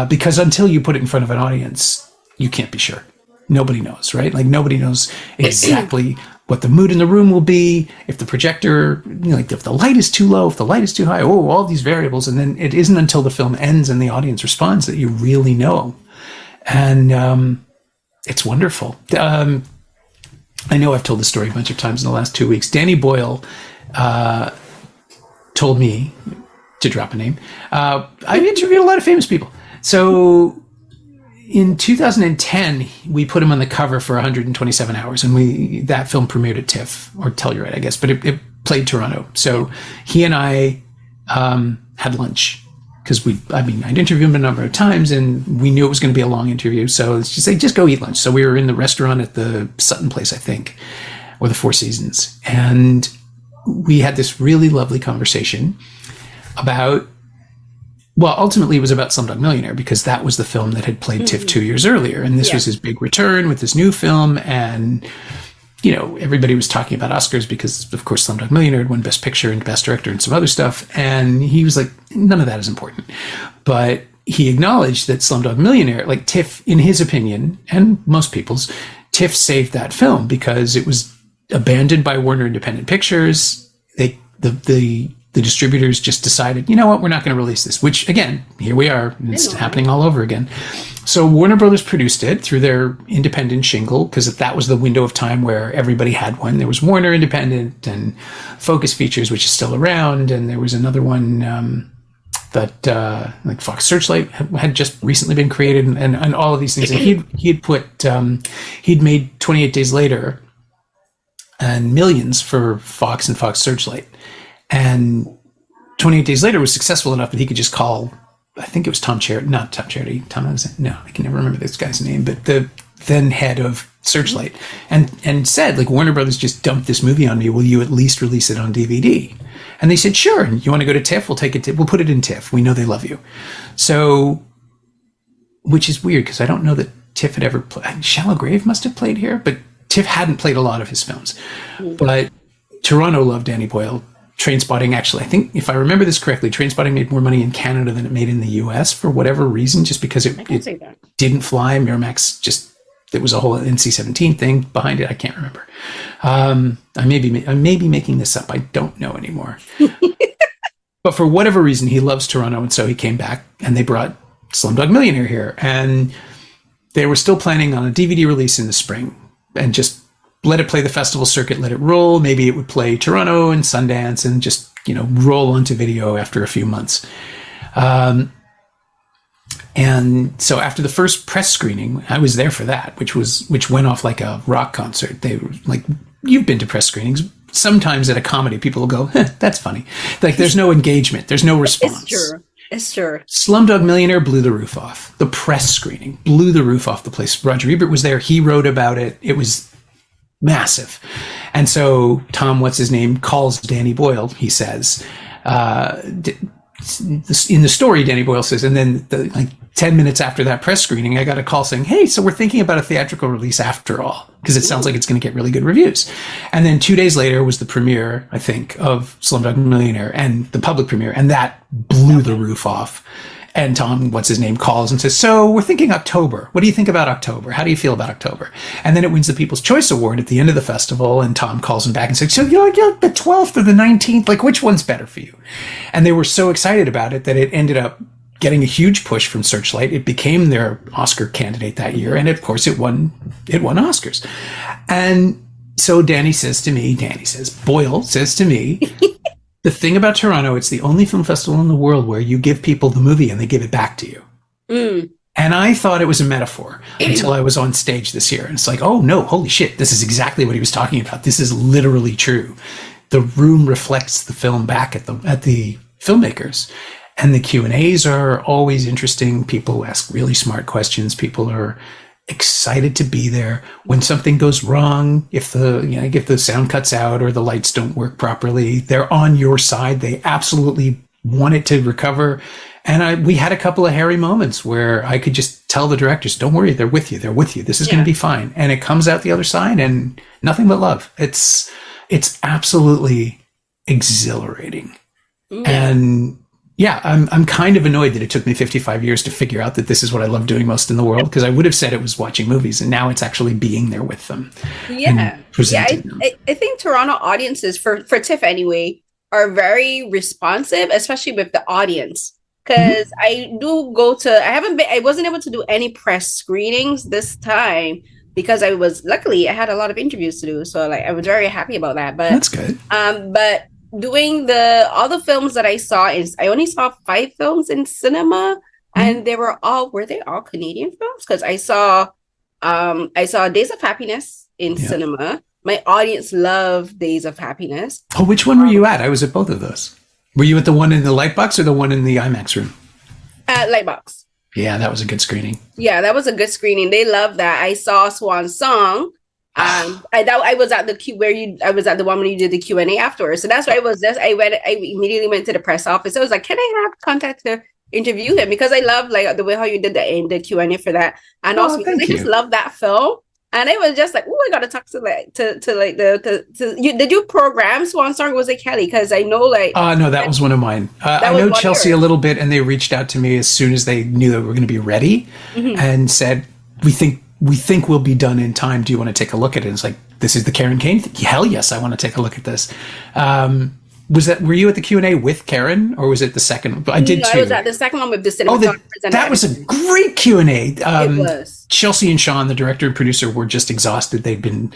Because until you put it in front of an audience, you can't be sure. Nobody knows, right? Like, nobody knows exactly what the mood in the room will be, if the projector, like if the light is too low, if the light is too high, all these variables. And then it isn't until the film ends and the audience responds that you really know. And it's wonderful. I know I've told this story a bunch of times in the last 2 weeks. Danny Boyle told me to drop a name. I've interviewed a lot of famous people. So in 2010, we put him on the cover for 127 Hours, and that film premiered at TIFF, or Telluride, I guess, but it played Toronto. So he and I had lunch, because I'd interviewed him a number of times, and we knew it was going to be a long interview. So it's just like, just go eat lunch. So we were in the restaurant at the Sutton Place, I think, or the Four Seasons. And we had this really lovely conversation about, well, ultimately it was about Slumdog Millionaire, because that was the film that had played TIFF 2 years earlier. And this was his big return with this new film. And, everybody was talking about Oscars because, of course, Slumdog Millionaire had won Best Picture and Best Director and some other stuff. And he was like, none of that is important. But he acknowledged that Slumdog Millionaire, like TIFF, in his opinion, and most people's, TIFF saved that film because it was abandoned by Warner Independent Pictures. The the distributors just decided, you know what, we're not going to release this, which again, here we are. It's happening all over again. So Warner Brothers produced it through their independent shingle, because that was the window of time where everybody had one. There was Warner Independent and Focus Features, which is still around. And there was another one that like Fox Searchlight had just recently been created, and all of these things. And he'd made 28 Days Later and Millions for Fox and Fox Searchlight. And 28 Days Later was successful enough that he could just call, I think it was Tom Charity, not Tom Charity, I can never remember this guy's name, but the then head of Searchlight, and said, like, Warner Brothers just dumped this movie on me. Will you at least release it on DVD? And they said, sure. You want to go to TIFF? We'll take it. We'll put it in TIFF. We know they love you. So, which is weird because I don't know that TIFF had ever played. Shallow Grave must have played here, but TIFF hadn't played a lot of his films. But Toronto loved Danny Boyle. Trainspotting, actually, I think if I remember this correctly, Trainspotting made more money in Canada than it made in the US for whatever reason, just because it didn't fly. Miramax there was a whole NC-17 thing behind it. I can't remember. I may be making this up. I don't know anymore. But for whatever reason, he loves Toronto, and so he came back, and they brought Slumdog Millionaire here, and they were still planning on a DVD release in the spring, and just let it play the festival circuit, let it roll. Maybe it would play Toronto and Sundance and just, roll onto video after a few months. And so after the first press screening, I was there for that, which went off like a rock concert. They were like, you've been to press screenings. Sometimes at a comedy, people will go, that's funny. Like, there's no engagement. There's no response. It's true. Slumdog Millionaire blew the roof off. The press screening blew the roof off the place. Roger Ebert was there. He wrote about it. It was massive. And so Tom, what's his name, calls Danny Boyle. He says, in the story, Danny Boyle says, and then 10 minutes after that press screening, I got a call saying, hey, so we're thinking about a theatrical release after all, because it sounds like it's going to get really good reviews. And then 2 days later was the premiere, I think, of Slumdog Millionaire, and the public premiere, and that blew the roof off. And Tom, what's his name, calls and says, so we're thinking October. What do you think about October? How do you feel about October? And then it wins the People's Choice Award at the end of the festival. And Tom calls him back and says, so the 12th or the 19th, like, which one's better for you? And they were so excited about it that it ended up getting a huge push from Searchlight. It became their Oscar candidate that year. And of course it won Oscars. And so Boyle says to me, the thing about Toronto, it's the only film festival in the world where you give people the movie and they give it back to you. And I thought it was a metaphor until I was on stage this year. And it's like, oh no, holy shit, this is exactly what he was talking about. This is literally true. The room reflects the film back at the filmmakers. And the Q&As are always interesting. People ask really smart questions. People are excited to be there. When something goes wrong, if the sound cuts out or the lights don't work properly, they're on your side. They absolutely want it to recover. And we had a couple of hairy moments where I could just tell the directors, don't worry, they're with you. This is going to be fine. And it comes out the other side and nothing but love. It's absolutely exhilarating. And yeah, I'm kind of annoyed that it took me 55 years to figure out that this is what I love doing most in the world, because I would have said it was watching movies, and now it's actually being there with them. Yeah. I think Toronto audiences, for TIFF anyway, are very responsive, especially with the audience. Because I wasn't able to do any press screenings this time because luckily I had a lot of interviews to do. So I was very happy about that. But that's good. But doing all the films that I saw I only saw 5 films in cinema, and were they all Canadian films? Because I saw Days of Happiness in cinema. My audience loved Days of Happiness. Oh, which one were you at? I was at both of those. Were you at the one in the Lightbox or the one in the IMAX room? Lightbox. Yeah, that was a good screening. Yeah, that was a good screening. They loved that. I saw Swan Song. I was at the one when you did the Q&A afterwards. So that's why I immediately went to the press office. I was like, can I have contact to interview him? Because I love the way how you did the Q&A for that. And also because I just love that film. And it was just like, oh, I got to talk did you program Swan Song? Was it Kelly? Because I know no, that was one of mine. I know Chelsea a little bit, and they reached out to me as soon as they knew that we were going to be ready and said, we think we'll be done in time. Do you want to take a look at it? And it's like, this is the Karen Kane thing? Hell yes, I want to take a look at this. were you at the Q&A with Karen, or was it the second? I did too. I was at the second one with the cinematographers. That was a great Q&A. It was. Chelsea and Sean, the director and producer, were just exhausted. They'd been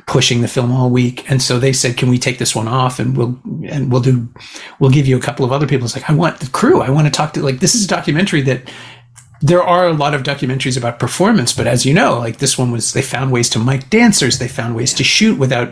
pushing the film all week, and so they said, "Can we take this one off, and we'll give you a couple of other people." It's like, I want the crew. I want to talk to, like, this is a documentary that. There are a lot of documentaries about performance, but as you know, like, this one was, they found ways to mic dancers. They found ways to shoot without,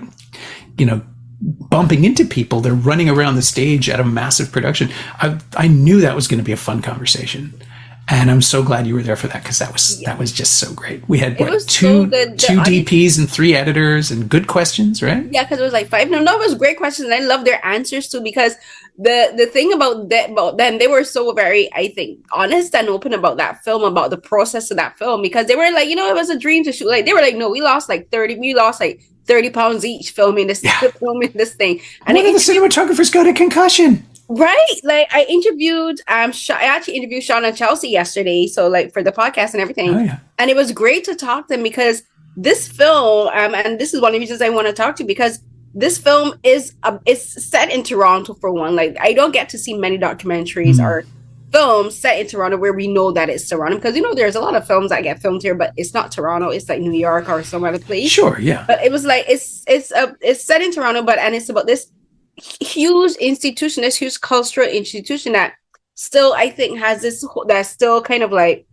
bumping into people. They're running around the stage at a massive production. I knew that was going to be a fun conversation. And I'm so glad you were there for that, because that was just so great. We had two DPs and 3 editors and good questions, right? Yeah, because it was like 5. No, it was great questions. And I love their answers too, because the thing about them, they were so very, I think, honest and open about that film, about the process of that film, because they were like, it was a dream to shoot. Like, they were like, no, we lost like 30 pounds each filming this thing. And one of the cinematographers got a concussion. Right, like I actually interviewed Sean and Chelsea yesterday, so like for the podcast and everything. Oh, yeah. And it was great to talk to them, because this film, and this is one of the reasons I want to talk to you, because this film is set in Toronto, for one. Like, I don't get to see many documentaries or films set in Toronto where we know that it's Toronto, because there's a lot of films that get filmed here, but it's not Toronto. It's like New York or some other place. Sure, yeah. But it was like it's set in Toronto, and it's about this huge institution, this huge cultural institution that still, I think, has this, that's still kind of like,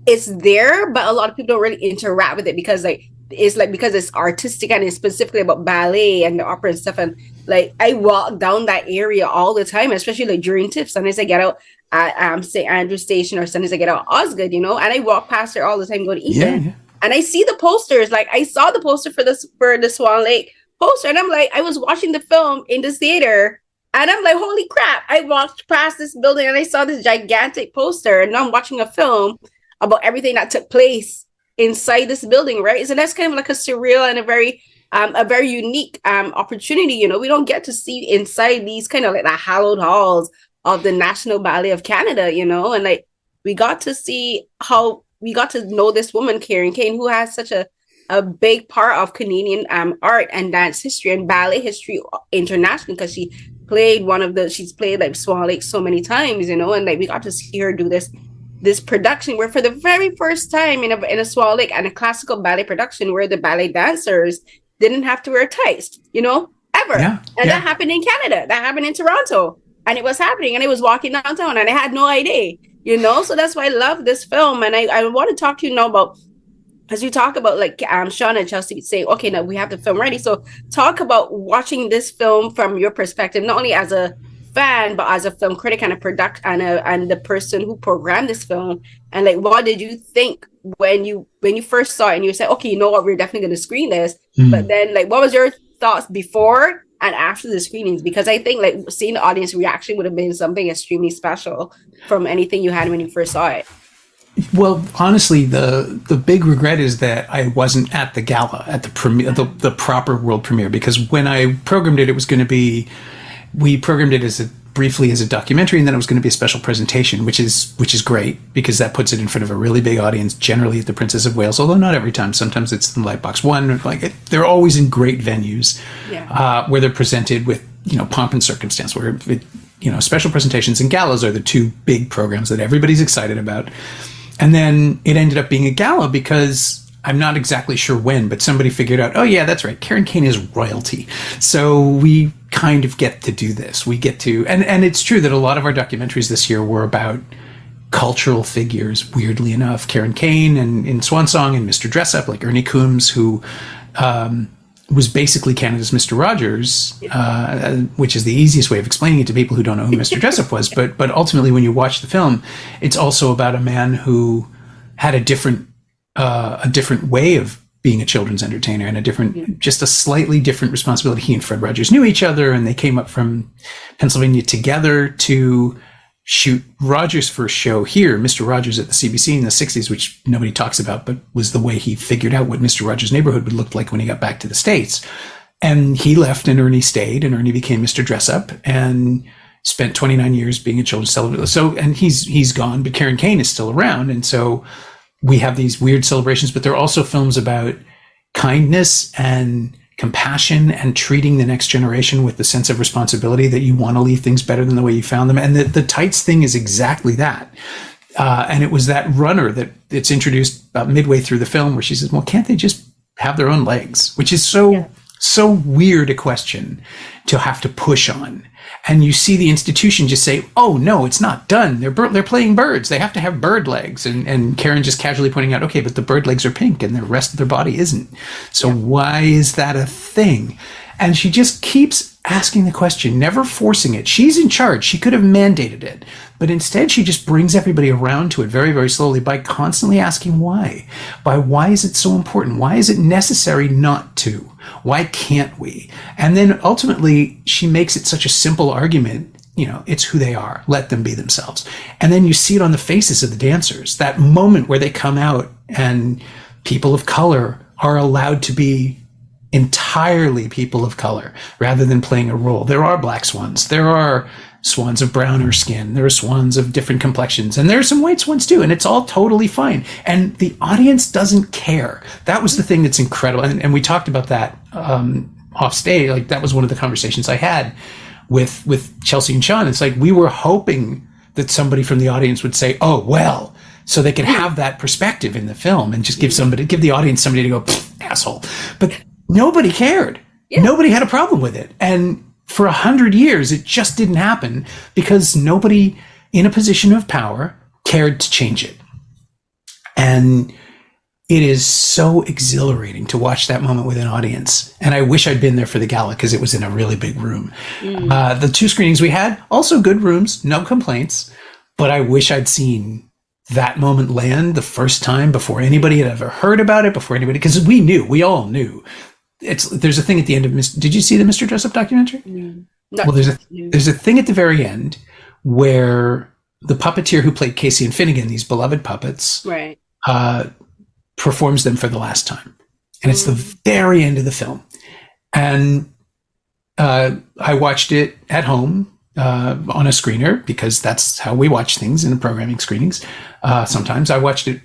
it's there, but a lot of people don't really interact with it, because because it's artistic and it's specifically about ballet and the opera and stuff. And like, I walk down that area all the time, especially like during TIFF. Sometimes I get out at St. Andrew Station, or sometimes I get out Osgood, and I walk past there all the time, go to Eton. Yeah. And I see the posters. Like, I saw the poster for the Swan Lake poster, and I'm like, I was watching the film in this theater, and I'm like, holy crap, I walked past this building and I saw this gigantic poster, and now I'm watching a film about everything that took place inside this building, right? So that's kind of like a surreal and a very unique opportunity. We don't get to see inside these kind of like the hallowed halls of the National Ballet of Canada, and like, we got to know this woman, Karen Kane, who has such a big part of Canadian art and dance history and ballet history internationally, because she's played like Swan Lake so many times, and like, we got to see her do this production where, for the very first time in a Swan Lake and a classical ballet production, where the ballet dancers didn't have to wear tights, ever. Yeah, and that happened in Canada. That happened in Toronto, and it was happening, and I was walking downtown and I had no idea, so that's why I love this film. And I want to talk to you now about, as you talk about, like, Sean and Chelsea saying, okay, now we have the film ready. So talk about watching this film from your perspective, not only as a fan, but as a film critic and a product and the person who programmed this film. And like, what did you think when you first saw it and you said, okay, we're definitely going to screen this. But then, like, what was your thoughts before and after the screenings? Because I think, like, seeing the audience reaction would have been something extremely special from anything you had when you first saw it. Well, honestly, the big regret is that I wasn't at the gala, at the premiere, the proper world premiere, because when I programmed it, we programmed it briefly as a documentary, and then it was going to be a special presentation, which is great, because that puts it in front of a really big audience, generally at the Princess of Wales, although not every time. Sometimes it's in Lightbox 1. They're always in great venues, where they're presented with, pomp and circumstance, where special presentations and galas are the 2 big programs that everybody's excited about. And then it ended up being a gala, because I'm not exactly sure when, but somebody figured out, oh yeah, that's right, Karen Kane is royalty. So we kind of get to do this. We get to, and it's true that a lot of our documentaries this year were about cultural figures, weirdly enough. Karen Kane and in Swan Song and Mr. Dressup, like Ernie Coombs, who was basically Canada's Mr. Rogers, which is the easiest way of explaining it to people who don't know who Mr. Dressup was. But ultimately, when you watch the film, it's also about a man who had a different way of being a children's entertainer, and just a slightly different responsibility. He and Fred Rogers knew each other, and they came up from Pennsylvania together to shoot Rogers' first show here, Mr. Rogers at the CBC in the 60s, which nobody talks about, but was the way he figured out what Mr. Rogers' neighborhood would look like when he got back to the States. And he left, and Ernie stayed, and Ernie became Mr. Dressup and spent 29 years being a children's television. So, and he's gone, but Karen Kane is still around. And so we have these weird celebrations, but there are also films about kindness and compassion and treating the next generation with the sense of responsibility that you want to leave things better than the way you found them. And the tights thing is exactly that. And it was that runner that it's introduced about midway through the film where she says, well, can't they just have their own legs? Which is so weird a question to have to push on. And you see the institution just say, oh, no, it's not done. They're playing birds. They have to have bird legs. And Karen just casually pointing out, okay, but the bird legs are pink and the rest of their body isn't. So why is that a thing? And she just keeps asking the question, never forcing it. She's in charge. She could have mandated it. But instead, she just brings everybody around to it very, very slowly by constantly asking why. By why is it so important? Why is it necessary not to? Why can't we? And then ultimately, she makes it such a simple argument. You know, it's who they are. Let them be themselves. And then you see it on the faces of the dancers. That moment where they come out and people of color are allowed to be entirely people of color rather than playing a role. There are black swans. There are swans of browner skin. There are swans of different complexions. And there are some white swans too. And it's all totally fine. And the audience doesn't care. That was the thing that's incredible. And we talked about that off stage. Like that was one of the conversations I had with Chelsea and Sean. It's like we were hoping that somebody from the audience would say, oh, well, so they could have that perspective in the film and just give the audience somebody to go, asshole. But nobody cared. Yeah. Nobody had a problem with it. And for 100 years, it just didn't happen because nobody in a position of power cared to change it. And it is so exhilarating to watch that moment with an audience. And I wish I'd been there for the gala because it was in a really big room. The 2 screenings we had, also good rooms, no complaints. But I wish I'd seen that moment land the first time before anybody had ever heard about it, because we all knew. There's a thing at the end of did you see the Mr. Dress-Up documentary? No. Well, there's a thing at the very end where the puppeteer who played Casey and Finnegan, these beloved puppets, right, performs them for the last time. And it's the very end of the film. And I watched it at home on a screener because that's how we watch things in the programming screenings. Sometimes I watched it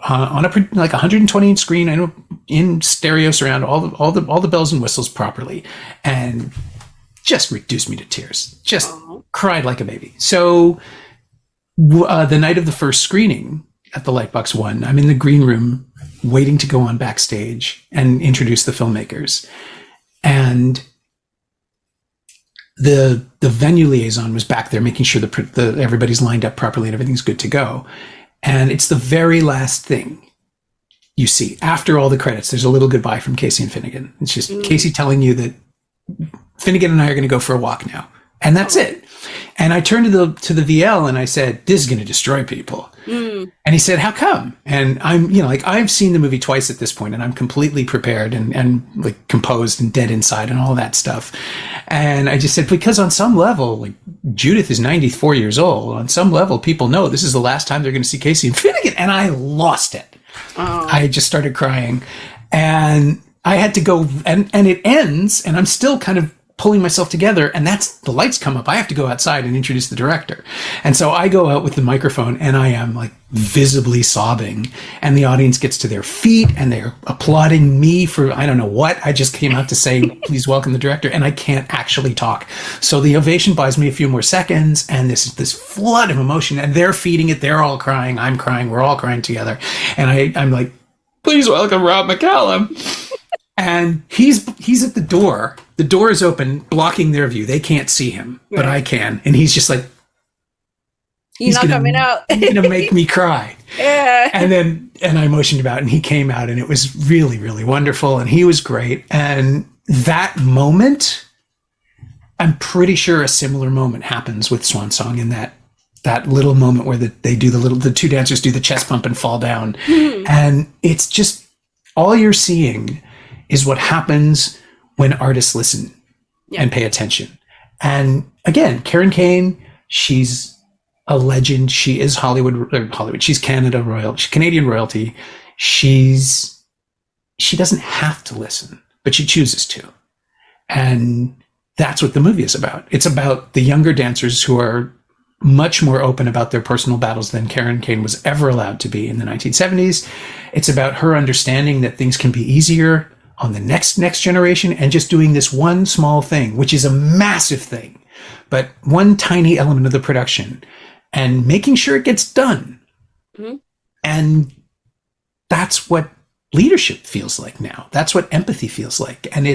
on a 120 inch screen, I know, in stereo surround, all the bells and whistles properly, and just reduced me to tears. Just cried like a baby. So the night of the first screening at the Lightbox One, I'm in the green room waiting to go on backstage and introduce the filmmakers, and the venue liaison was back there making sure the everybody's lined up properly and everything's good to go. And it's the very last thing you see. After all the credits, there's a little goodbye from Casey and Finnegan. It's just Casey telling you that Finnegan and I are going to go for a walk now. And that's it. And I turned to the VL and I said, this is going to destroy people. And he said, how come? And I'm, I've seen the movie twice at this point and I'm completely prepared and like composed and dead inside and all that stuff. And I just said, because on some level, like Judith is 94 years old. On some level, people know this is the last time they're going to see Casey and Finnegan. And I lost it. I just started crying and I had to go and it ends and I'm still kind of pulling myself together, and that's the lights come up. I have to go outside and introduce the director. And so I go out with the microphone and I am like visibly sobbing, and the audience gets to their feet and they're applauding me for, I don't know what. I just came out to say, please welcome the director, and I can't actually talk. So the ovation buys me a few more seconds, and this flood of emotion, and they're feeding it. They're all crying. I'm crying. We're all crying together. And I'm like, please welcome Rob McCallum. And he's at the door. The door is open, blocking their view. They can't see him, but I can. And he's just like, he's not coming out. He's going to make me cry. Yeah. And I motioned him out, and he came out, and it was really, really wonderful. And he was great. And that moment, I'm pretty sure a similar moment happens with Swan Song in that little moment where they do the 2 dancers do the chest bump and fall down. And it's just, all you're seeing is what happens when artists listen and pay attention. And again, Karen Kane, she's a legend. She is Hollywood. She's Canadian royalty. She doesn't have to listen, but she chooses to. And that's what the movie is about. It's about the younger dancers who are much more open about their personal battles than Karen Kane was ever allowed to be in the 1970s. It's about her understanding that things can be easier on the next generation, and just doing this one small thing, which is a massive thing, but one tiny element of the production, and making sure it gets done. Mm-hmm. And that's what leadership feels like now. That's what empathy feels like. And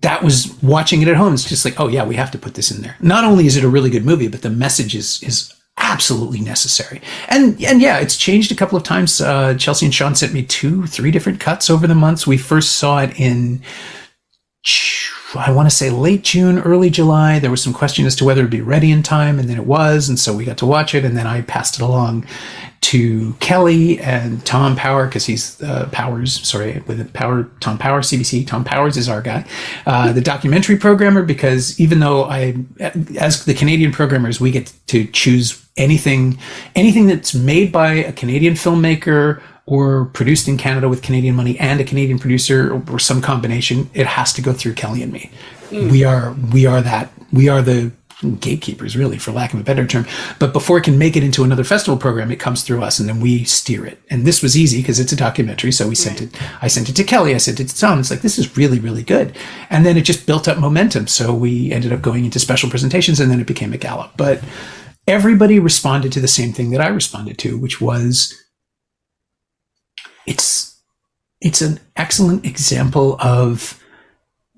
that was watching it at home. It's just like, oh yeah, we have to put this in there. Not only is it a really good movie, but the message is absolutely necessary. And yeah, it's changed a couple of times. Chelsea and Sean sent me 2-3 different cuts over the months. We first saw it in, I want to say late June, early July. There was some question as to whether it'd be ready in time, and then it was. And so we got to watch it, and then I passed it along to Kelly and Tom Power, because he's Tom Power, CBC. Tom Powers is our guy, the documentary programmer, because even though as the Canadian programmers, we get to choose anything that's made by a Canadian filmmaker or produced in Canada with Canadian money and a Canadian producer or some combination, it has to go through Kelly and me. We are the gatekeepers, really, for lack of a better term. But before it can make it into another festival program, it comes through us, and then we steer it. And this was easy because it's a documentary. So we sent it. I sent it to Kelly. I sent it to Tom. It's like, this is really, really good. And then it just built up momentum. So we ended up going into special presentations, and then it became a gala. But everybody responded to the same thing that I responded to, which was, it's an excellent example of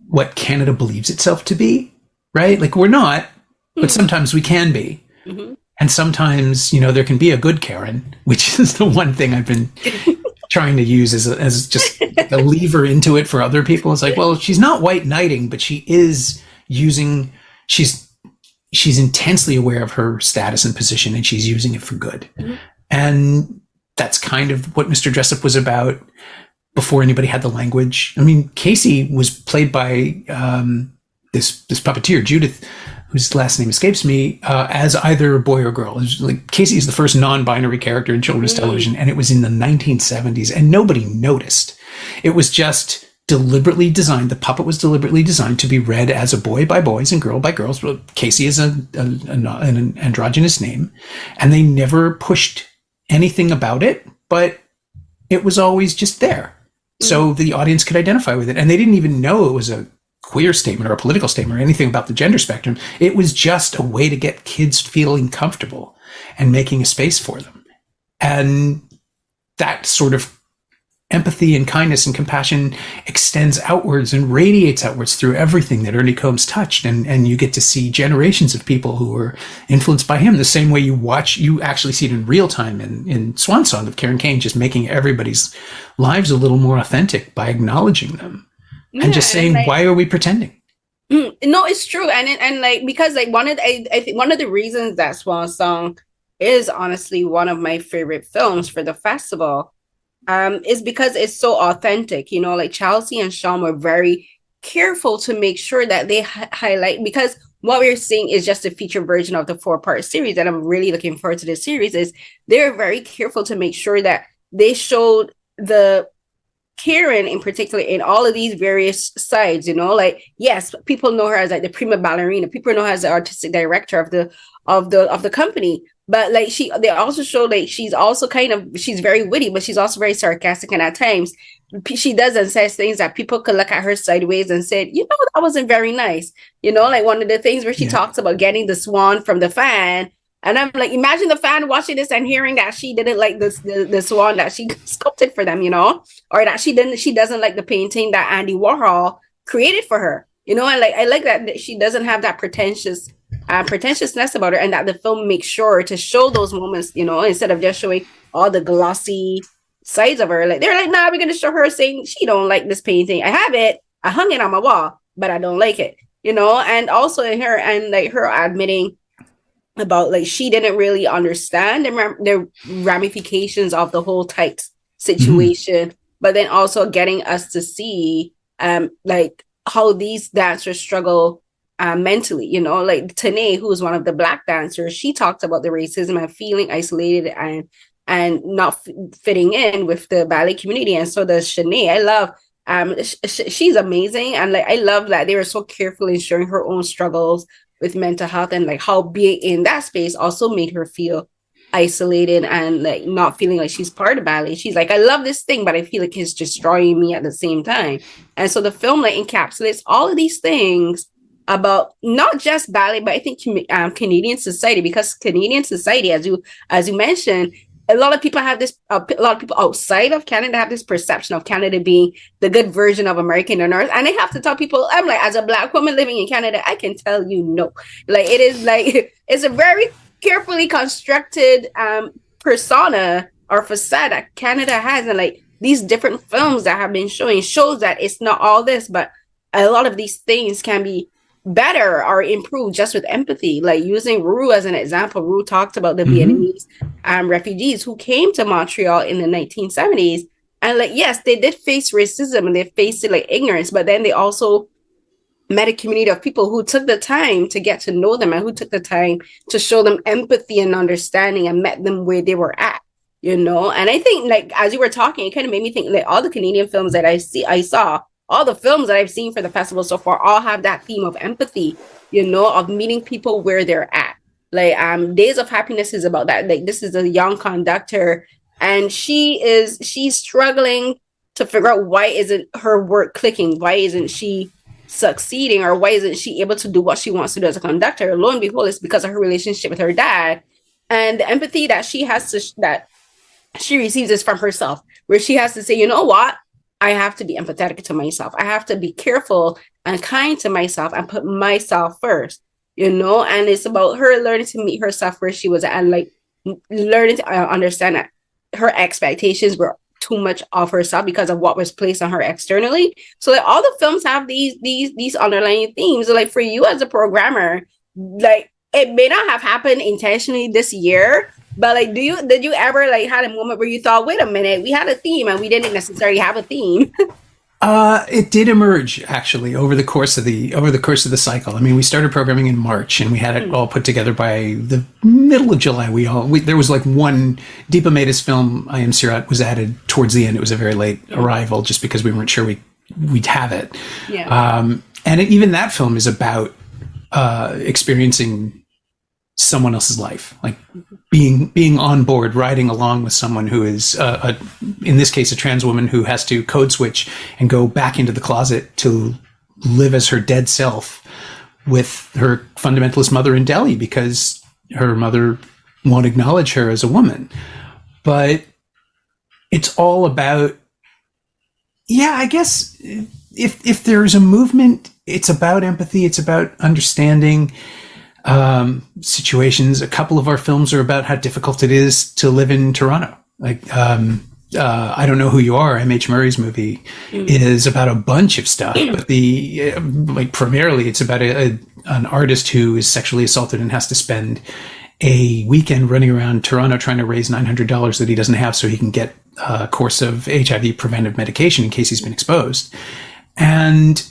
what Canada believes itself to be, right? Like, we're not, but sometimes we can be. Mm-hmm. And sometimes, there can be a good Karen, which is the one thing I've been trying to use as just a lever into it for other people. It's like, well, she's not white knighting, but she is she's intensely aware of her status and position, and she's using it for good. Mm-hmm. And that's kind of what Mr. Dressup was about before anybody had the language. I mean, Casey was played by this puppeteer, Judith, whose last name escapes me, as either a boy or girl. It was like, Casey is the first non-binary character in children's television, and it was in the 1970s, and nobody noticed. It was just deliberately designed. The puppet was deliberately designed to be read as a boy by boys and girl by girls. Well, Casey is an androgynous name, and they never pushed anything about it, but it was always just there. So the audience could identify with it. And they didn't even know it was a queer statement or a political statement or anything about the gender spectrum. It was just a way to get kids feeling comfortable and making a space for them. And that sort of empathy and kindness and compassion extends outwards and radiates outwards through everything that Ernie Combs touched. And you get to see generations of people who were influenced by him the same way you actually see it in real time in Swan Song of Karen Kane, just making everybody's lives a little more authentic by acknowledging them and just saying, why are we pretending? No, it's true. Because I think one of the reasons that Swan Song is honestly one of my favorite films for the festival is because it's so authentic. Like Chelsea and Sean were very careful to make sure that they highlight, because what we're seeing is just a feature version of the 4-part series, and I'm really looking forward to this series. Is they're very careful to make sure that they showed the Karen in particular in all of these various sides. Like, yes, people know her as like the prima ballerina, people know her as the artistic director of the company. But like they also show like she's also she's very witty, but she's also very sarcastic, and at times she does and says things that people could look at her sideways and said, that wasn't very nice. Like one of the things where she talks about getting the swan from the fan, and I'm like, imagine the fan watching this and hearing that she didn't like the swan that she sculpted for them, or that she doesn't like the painting that Andy Warhol created for her, and I like that she doesn't have that pretentiousness about her, and that the film makes sure to show those moments, instead of just showing all the glossy sides of her. Like, they're like, nah, we're going to show her saying she don't like this painting. I have it, I hung it on my wall, but I don't like it, and also her admitting about like she didn't really understand the ramifications of the whole tight situation, but then also getting us to see like how these dancers struggle mentally, like Tanae, who's one of the Black dancers, she talks about the racism and feeling isolated and not fitting in with the ballet community. And so does Shanae. I love she's amazing, and like I love that they were so careful in sharing her own struggles with mental health, and like how being in that space also made her feel isolated and like not feeling like she's part of ballet. She's like, I love this thing, but I feel like it's destroying me at the same time. And so the film like encapsulates all of these things about not just ballet, but I think Canadian society, because Canadian society, as you mentioned, a lot of people have this. A lot of people outside of Canada have this perception of Canada being the good version of American on earth, and I have to tell people, I'm like, as a Black woman living in Canada, I can tell you no. Like it is like it's a very carefully constructed persona or facade that Canada has, and like these different films that have been showing shows that it's not all this, but a lot of these things can be better or improved just with empathy. Like using Rue as an example, Rue talked about the Vietnamese refugees who came to Montreal in the 1970s. And like, yes, they did face racism and they faced it like ignorance, but then they also met a community of people who took the time to get to know them and who took the time to show them empathy and understanding and met them where they were at, you know? And I think like, as you were talking, it kind of made me think like all the Canadian films that I saw, all the films that I've seen for the festival so far all have that theme of empathy, you know, of meeting people where they're at. Like Days of Happiness is about that. Like this is a young conductor and she's struggling to figure out why isn't her work clicking? Why isn't she succeeding, or why isn't she able to do what she wants to do as a conductor? Lo and behold, it's because of her relationship with her dad, and the empathy that she has to that she receives is from herself, where she has to say, you know what, I have to be empathetic to myself. I have to be careful and kind to myself and put myself first, you know? And it's about her learning to meet herself where she was at, and like learning to understand that her expectations were too much of herself because of what was placed on her externally. So like all the films have these underlying themes. So, like for you as a programmer, like it may not have happened intentionally this year, but like did you ever like had a moment where you thought, wait a minute, we had a theme and we didn't necessarily have a theme? It did emerge actually over the course of the cycle. I mean, we started programming in March and we had it all put together by the middle of July. There was like one Deepa Mehta's film, I Am Sirat, was added towards the end. It was a very late arrival just because we weren't sure we'd have it. Yeah. And even that film is about experiencing someone else's life, like being on board, riding along with someone who is, in this case, a trans woman who has to code switch and go back into the closet to live as her dead self with her fundamentalist mother in Delhi because her mother won't acknowledge her as a woman. But it's all about, yeah, I guess if there's a movement, it's about empathy, it's about understanding situations. A couple of our films are about how difficult it is to live in Toronto. Like, I Don't Know Who You Are, M.H. Murray's movie, is about a bunch of stuff, but primarily it's about an artist who is sexually assaulted and has to spend a weekend running around Toronto trying to raise $900 that he doesn't have so he can get a course of HIV preventive medication in case he's been exposed. And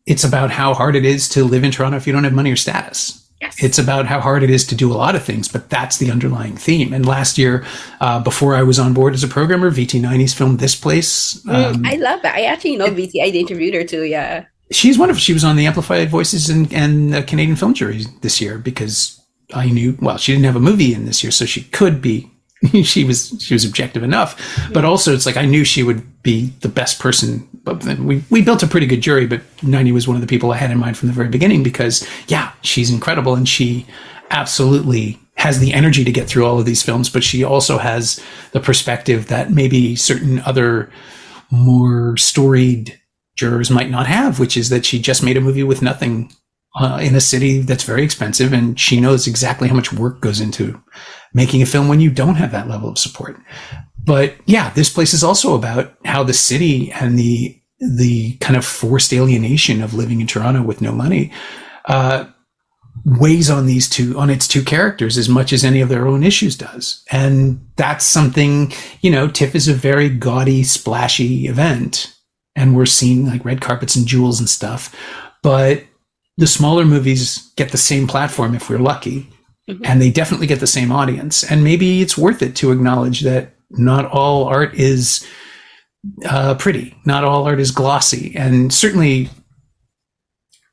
it's about how hard it is to live in Toronto if you don't have money or status. Yes. It's about how hard it is to do a lot of things, but that's the underlying theme. And last year, before I was on board as a programmer, VT90's film This Place. I love that. I actually know VT. I interviewed her too. Yeah. She was on the Amplified Voices and the Canadian Film Jury this year because I knew, well, she didn't have a movie in this year, so she could be, she was objective enough, but also it's like, I knew she would be the best person. But we built a pretty good jury, but 90 was one of the people I had in mind from the very beginning because, yeah, she's incredible and she absolutely has the energy to get through all of these films, but she also has the perspective that maybe certain other more storied jurors might not have, which is that she just made a movie with nothing in a city that's very expensive, and she knows exactly how much work goes into making a film when you don't have that level of support. But yeah, This Place is also about how the city and the kind of forced alienation of living in Toronto with no money weighs on its two characters as much as any of their own issues does. And that's something, TIFF is a very gaudy, splashy event, and we're seeing like red carpets and jewels and stuff. But the smaller movies get the same platform if we're lucky, and they definitely get the same audience. And maybe it's worth it to acknowledge that not all art is pretty, not all art is glossy, and certainly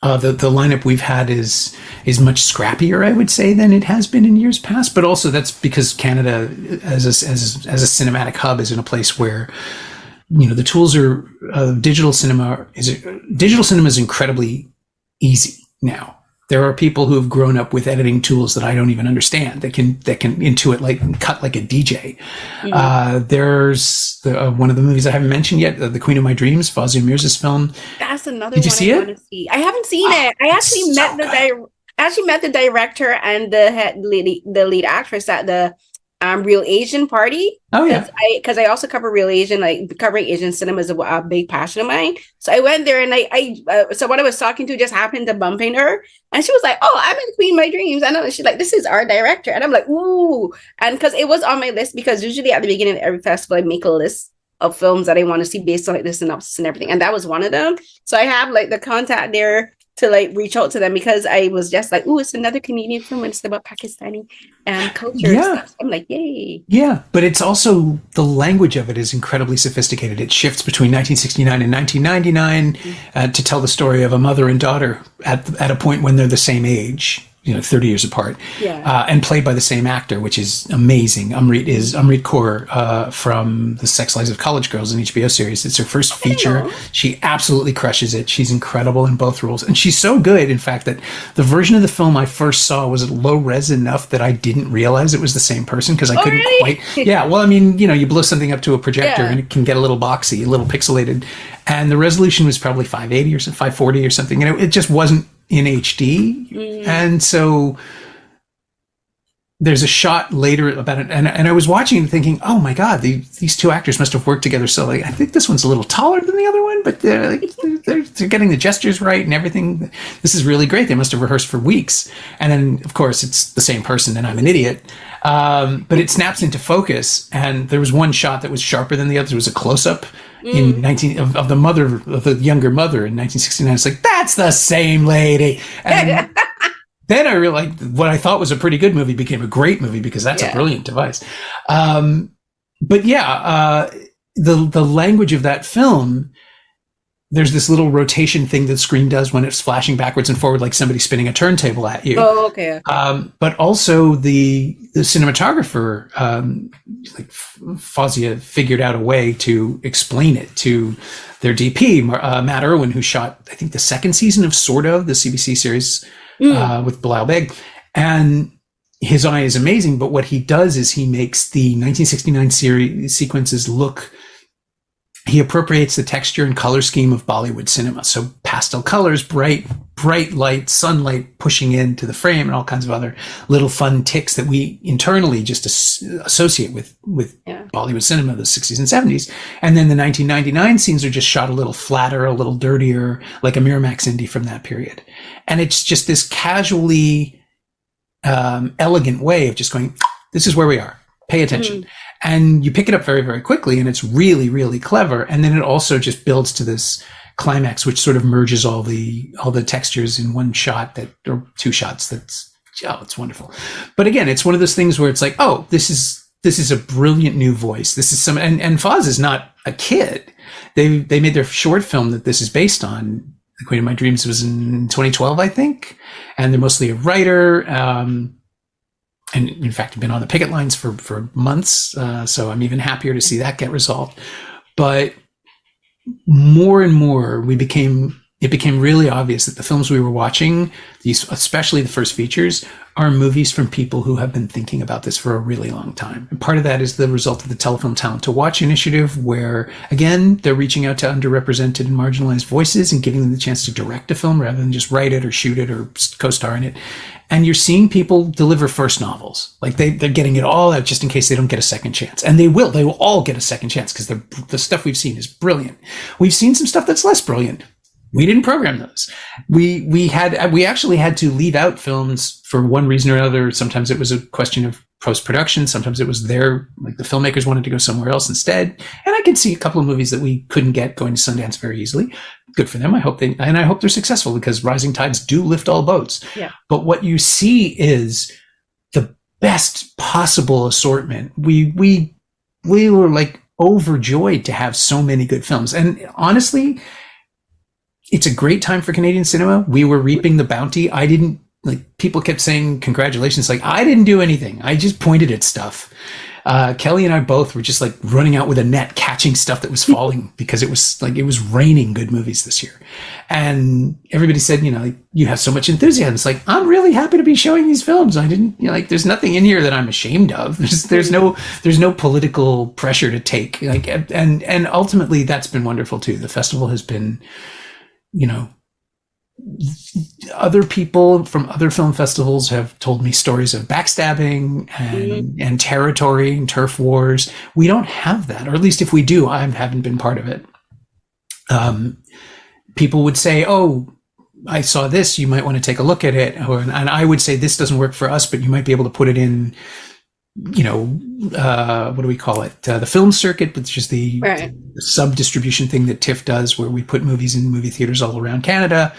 The lineup we've had is much scrappier, I would say, than it has been in years past. But also that's because Canada, as a cinematic hub, is in a place where the tools are digital cinema is incredibly easy now. There are people who have grown up with editing tools that I don't even understand that can intuit like cut like a DJ. There's one of the movies I haven't mentioned yet, The Queen of My Dreams, Fawzia Mirza's film. That's another Did you one see I it? want to see. I haven't seen it. I actually met the director and the lead actress at the Real Asian party. Oh yeah, because I also cover Real Asian, like covering Asian cinema is a big passion of mine. So I went there, and so what I was talking to just happened to bump into her, and she was like, "Oh, I'm in Queen of My Dreams." I know. She's like, "This is our director," and I'm like, "Ooh!" And because it was on my list, because usually at the beginning of every festival, I make a list of films that I want to see based on like the synopsis and everything, and that was one of them. So I have like the contact there to like reach out to them, because I was just like, "Ooh, it's another Canadian film, and it's about Pakistani culture." Yeah. And stuff. I'm like, "Yay!" Yeah, but it's also, the language of it is incredibly sophisticated. It shifts between 1969 and 1999 to tell the story of a mother and daughter at a point when they're the same age, 30 years apart, and played by the same actor, which is amazing. Amrit Kaur from The Sex Lives of College Girls, an HBO series. It's her first feature. She absolutely crushes it. She's incredible in both roles. And she's so good, in fact, that the version of the film I first saw was low res enough that I didn't realize it was the same person, because I couldn't quite. Yeah, well, I mean, you blow something up to a projector and it can get a little boxy, a little pixelated. And the resolution was probably 580 or 540 or something. It just wasn't in HD. And so there's a shot later about it, and I was watching and thinking, oh my god, these two actors must have worked together. So like, I think this one's a little taller than the other one, but they're getting the gestures right and everything. This is really great. They must have rehearsed for weeks. And then of course it's the same person, and I'm an idiot. But it snaps into focus, and there was one shot that was sharper than the other. It was a close-up of the younger mother in 1969. It's like, that's the same lady. And then I realized what I thought was a pretty good movie became a great movie, because that's a brilliant device. But yeah, the language of that film, there's this little rotation thing that the screen does when it's flashing backwards and forward, like somebody spinning a turntable at you. Oh, okay. But also the cinematographer, like Fawzia, figured out a way to explain it to their DP, Matt Irwin, who shot, I think, the second season of Sort of, the CBC series with Bilal Beg. And his eye is amazing, but what he does is he makes the 1969 series sequences look... He appropriates the texture and color scheme of Bollywood cinema. So pastel colors, bright light, sunlight pushing into the frame, and all kinds of other little fun ticks that we internally just associate with Bollywood cinema, the 60s and 70s. And then the 1999 scenes are just shot a little flatter, a little dirtier, like a Miramax indie from that period. And it's just this casually elegant way of just going, this is where we are. Pay attention. And you pick it up very, very quickly, and it's really, really clever. And then it also just builds to this climax, which sort of merges all the textures in one shot, or two shots. It's wonderful. But again, it's one of those things where it's like, oh, this is a brilliant new voice. This is and Foz is not a kid. They made their short film that this is based on. The Queen of My Dreams was in 2012, I think. And they're mostly a writer. And in fact, I've been on the picket lines for months. So I'm even happier to see that get resolved. But more and more, it became really obvious that the films we were watching, especially the first features, are movies from people who have been thinking about this for a really long time. And part of that is the result of the Telefilm Talent to Watch initiative, where, again, they're reaching out to underrepresented and marginalized voices and giving them the chance to direct a film rather than just write it or shoot it or co-star in it. And you're seeing people deliver first novels. Like they're getting it all out just in case they don't get a second chance. And they will all get a second chance, because the stuff we've seen is brilliant. We've seen some stuff that's less brilliant. We didn't program those. We actually had to leave out films for one reason or another. Sometimes it was a question of post-production. Sometimes it was the filmmakers wanted to go somewhere else instead. And I could see a couple of movies that we couldn't get going to Sundance very easily. Good for them. I hope they're successful, because rising tides do lift all boats. Yeah. But what you see is the best possible assortment. We were like overjoyed to have so many good films. And honestly, it's a great time for Canadian cinema. We were reaping the bounty. I didn't, like, people kept saying congratulations. Like, I didn't do anything. I just pointed at stuff. Kelly and I both were just like running out with a net, catching stuff that was falling because it was raining good movies this year. And everybody said, like, you have so much enthusiasm. It's like, I'm really happy to be showing these films. I didn't, like, there's nothing in here that I'm ashamed of. There's no political pressure to take. Like, and ultimately that's been wonderful too. The festival has been, other people from other film festivals have told me stories of backstabbing and territory and turf wars. We don't have that, or at least if we do, I haven't been part of it. People would say, "Oh, I saw this. You might want to take a look at it," and I would say, "This doesn't work for us, but you might be able to put it in." What do we call it? The film circuit, which is the sub-distribution thing that TIFF does, where we put movies in movie theaters all around Canada.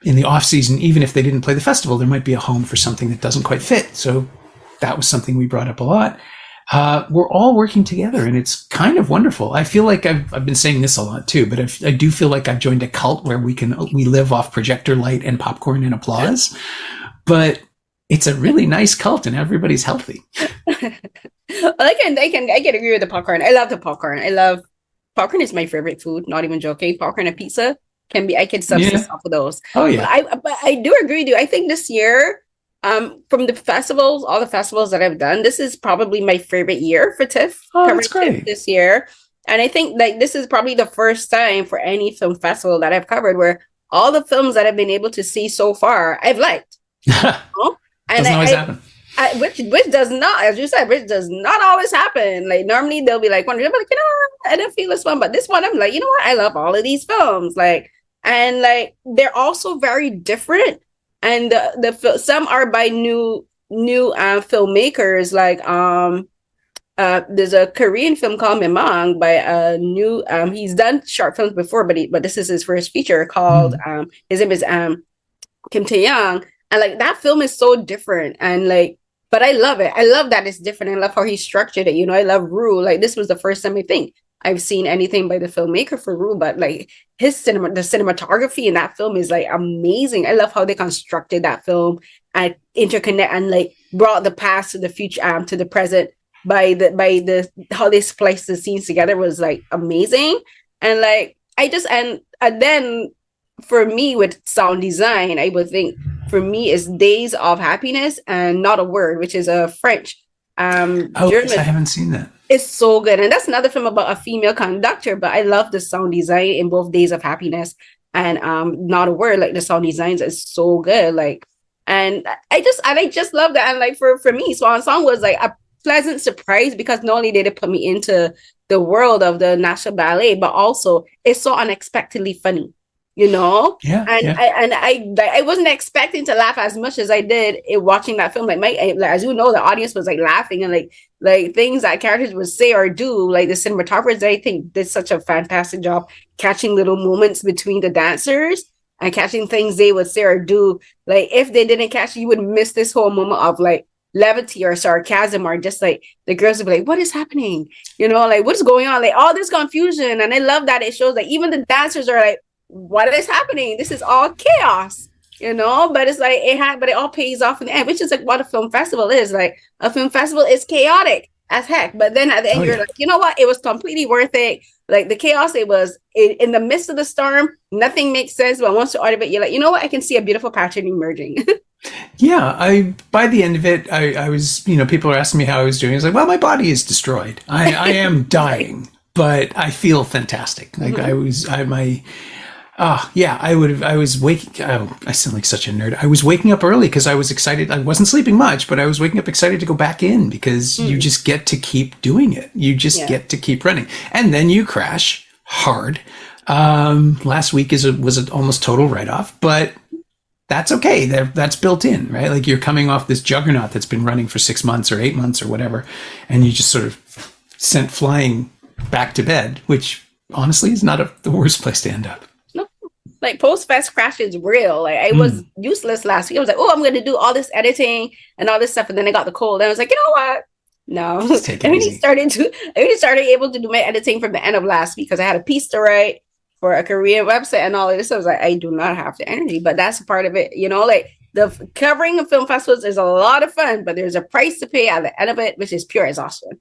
In the off season, even if they didn't play the festival, there might be a home for something that doesn't quite fit. So that was something we brought up a lot. We're all working together, and it's kind of wonderful. I feel like I've been saying this a lot too, but I do feel like I've joined a cult where we live off projector light and popcorn and applause. But it's a really nice cult, and everybody's healthy. I can agree with the popcorn. I love the popcorn. Popcorn is my favorite food. Not even joking. Popcorn and pizza. I can substitute off of those. Oh yeah. But I do agree with you. I think this year, from the festivals, all the festivals that I've done, this is probably my favorite year for TIFF. Oh, that's great. TIFF this year. And I think like this is probably the first time for any film festival that I've covered where all the films that I've been able to see so far, I've liked. And doesn't always happen. Which does not, as you said, which does not always happen. Like normally they'll be like, one, like, I didn't feel this one, but this one I'm like, you know what? I love all of these films. Like, and like they're also very different, and some are by new filmmakers. Like there's a Korean film called Memang by a new he's done short films before, but this is his first feature called his name is Kim Tae-young, and like that film is so different, and like but I love it. I love that it's different. I love how he structured it. I love Rue. Like this was the first time I think I've seen anything by the filmmaker for Rue, but like the cinematography in that film is like amazing. I love how they constructed that film and interconnect and like brought the past to the future, to the present by the how they spliced the scenes together was like amazing. And like and then for me with sound design, I would think for me is Days of Happiness and Not a Word, which is a French German. I haven't seen that. It's so good. And that's another film about a female conductor, but I love the sound design in both Days of Happiness and Not a Word. Like the sound designs is so good. Like, and I just love that. And like for me, Swan Song was like a pleasant surprise because not only did it put me into the world of the National Ballet, but also it's so unexpectedly funny. I wasn't expecting to laugh as much as I did in watching that film. Like as you know, the audience was like laughing and like things that characters would say or do. Like the cinematographers, I think, did such a fantastic job catching little moments between the dancers and catching things they would say or do. Like if they didn't catch it, you would miss this whole moment of like levity or sarcasm, or just like the girls would be like, what is happening? Like what's going on? Like all this confusion. And I love that it shows like even the dancers are like, what is happening? This is all chaos, but it's like but it all pays off in the end, which is like what a film festival is. Like a film festival is chaotic as heck, but then at the end you're like, you know what? It was completely worth it. Like the chaos, it was in the midst of the storm, nothing makes sense, but once you're out of it, you're like, you know what? I can see a beautiful pattern emerging. Yeah, by the end of it, I was, people are asking me how I was doing. I was like, well, my body is destroyed. I am dying, but I feel fantastic. Like I was waking. I sound like such a nerd. I was waking up early because I was excited. I wasn't sleeping much, but I was waking up excited to go back in because you just get to keep doing it. You just get to keep running, and then you crash hard. Last week was almost total write-off, but that's okay. That's built in, right? Like you're coming off this juggernaut that's been running for 6 months or 8 months or whatever, and you just sort of sent flying back to bed, which honestly is not the worst place to end up. Like post-fest crash is real. Like I was useless last week. I was like, oh, I'm going to do all this editing and all this stuff. And then I got the cold. And I was like, you know what? No. I really started able to do my editing from the end of last week because I had a piece to write. for a Korean website and all of this. I was like, I do not have the energy, but that's a part of it. You know, like the covering of film festivals is a lot of fun, but there's a price to pay at the end of it, which is pure exhaustion.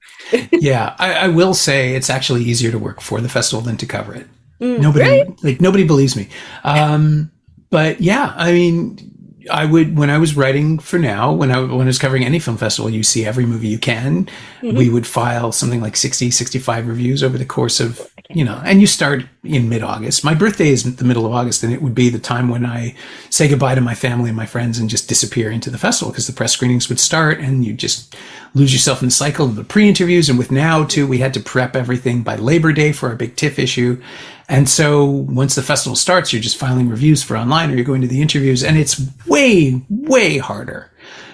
Yeah, I will say it's actually easier to work for the festival than to cover it. Really? Nobody believes me. But yeah, I mean, I would, when I was writing for Now, when I was covering any film festival, you see every movie you can. We would file something like 60, 65 reviews over the course of, and you start in mid-August. My birthday is the middle of August, and it would be the time when I say goodbye to my family and my friends and just disappear into the festival, because the press screenings would start and you just lose yourself in the cycle of the pre-interviews. And with Now too, we had to prep everything by Labor Day for our big TIFF issue. And so once the festival starts, you're just filing reviews for online, or you're going to the interviews, and it's way, way harder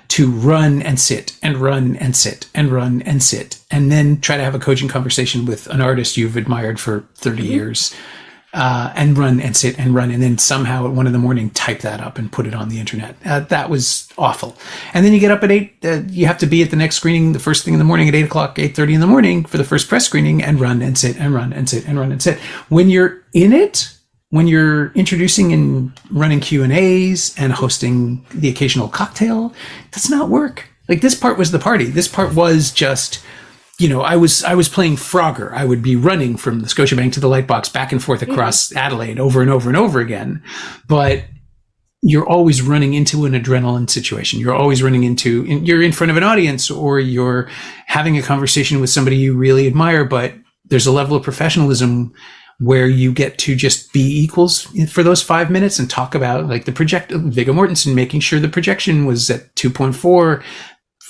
to run and sit and run and sit and run and sit and then try to have a coaching conversation with an artist you've admired for 30 years, and run and sit and run, and then somehow at 1 a.m. type that up and put it on the internet. That was awful. And then you get up at 8, you have to be at the next screening the first thing in the morning at 8 o'clock, 8:30 in the morning for the first press screening, and run and sit and run and sit and run and sit. When you're in it, when you're introducing and running Q&As and hosting the occasional cocktail, that's not work. Like, this part was the party. This part was just, I was playing Frogger. I would be running from the Scotiabank to the Lightbox back and forth across Adelaide over and over and over again. But you're always running into an adrenaline situation. You're always running into, you're in front of an audience, or you're having a conversation with somebody you really admire, but there's a level of professionalism where you get to just be equals for those 5 minutes and talk about, like, the Viggo Mortensen making sure the projection was at 2.4 for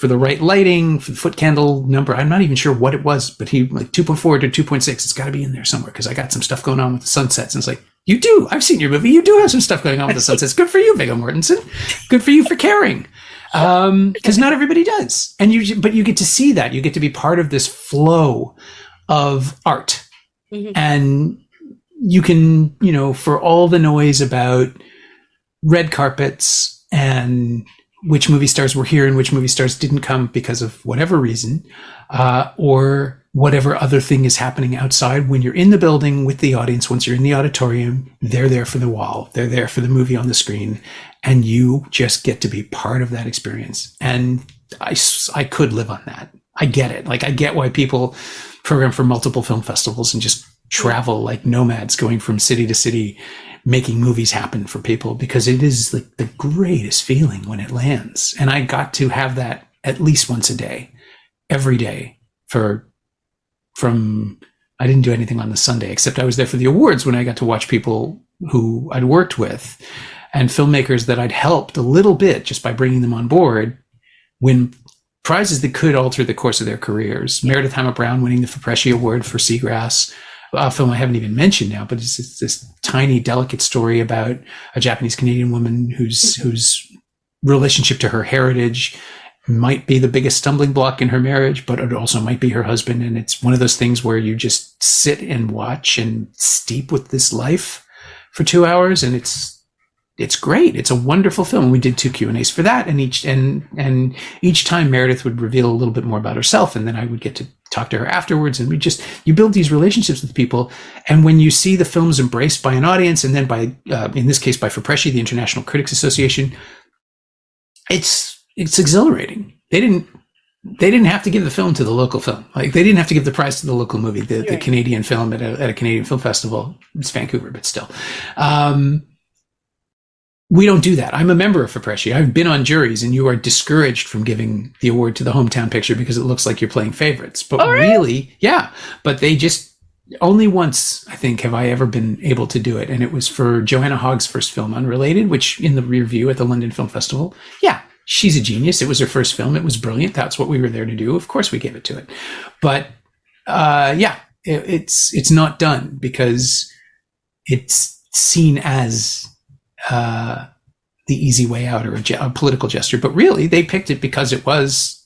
the right lighting, for the foot candle number. I'm not even sure what it was, but he, like, 2.4 to 2.6, it's got to be in there somewhere, because I got some stuff going on with the sunsets. And it's like, you do. I've seen your movie. You do have some stuff going on with the sunsets. Good for you, Viggo Mortensen. Good for you for caring. Because not everybody does. But you get to see that. You get to be part of this flow of art. And you can, for all the noise about red carpets and which movie stars were here and which movie stars didn't come because of whatever reason, or whatever other thing is happening outside, when you're in the building with the audience, once you're in the auditorium, they're there for the wall, they're there for the movie on the screen, and you just get to be part of that experience. And I could live on that. I get it. Like, I get why people program for multiple film festivals and just travel like nomads, going from city to city, making movies happen for people, because it is like the greatest feeling when it lands. And I got to have that at least once a day, every day, from I didn't do anything on the Sunday, except I was there for the awards, when I got to watch people who I'd worked with and filmmakers that I'd helped a little bit just by bringing them on board, win prizes that could alter the course of their careers. Meredith Hammer Brown winning the Fipresci Award for Seagrass, a film I haven't even mentioned now, but it's this tiny, delicate story about a Japanese Canadian woman whose relationship to her heritage might be the biggest stumbling block in her marriage, but it also might be her husband. And it's one of those things where you just sit and watch and steep with this life for 2 hours, and it's great. It's a wonderful film. We did 2 Q&As for that, and each time Meredith would reveal a little bit more about herself, and then I would get to talk to her afterwards, and you build these relationships with people. And when you see the films embraced by an audience, and then by in this case by Fipresci, the International Critics Association, it's exhilarating. They didn't have to give the film to the local film. Like, they didn't have to give the prize to the local movie, the Canadian film at a Canadian film festival. It's Vancouver, but still. We don't do that. I'm a member of Fipresci. I've been on juries, and you are discouraged from giving the award to the hometown picture because it looks like you're playing favorites. But really, yeah. But they just, only once, I think, have I ever been able to do it. And it was for Joanna Hogg's first film, Unrelated, which in the review at the London Film Festival, yeah, she's a genius. It was her first film. It was brilliant. That's what we were there to do. Of course we gave it to it. But it's not done because it's seen as the easy way out, or a political gesture. But really, they picked it because it was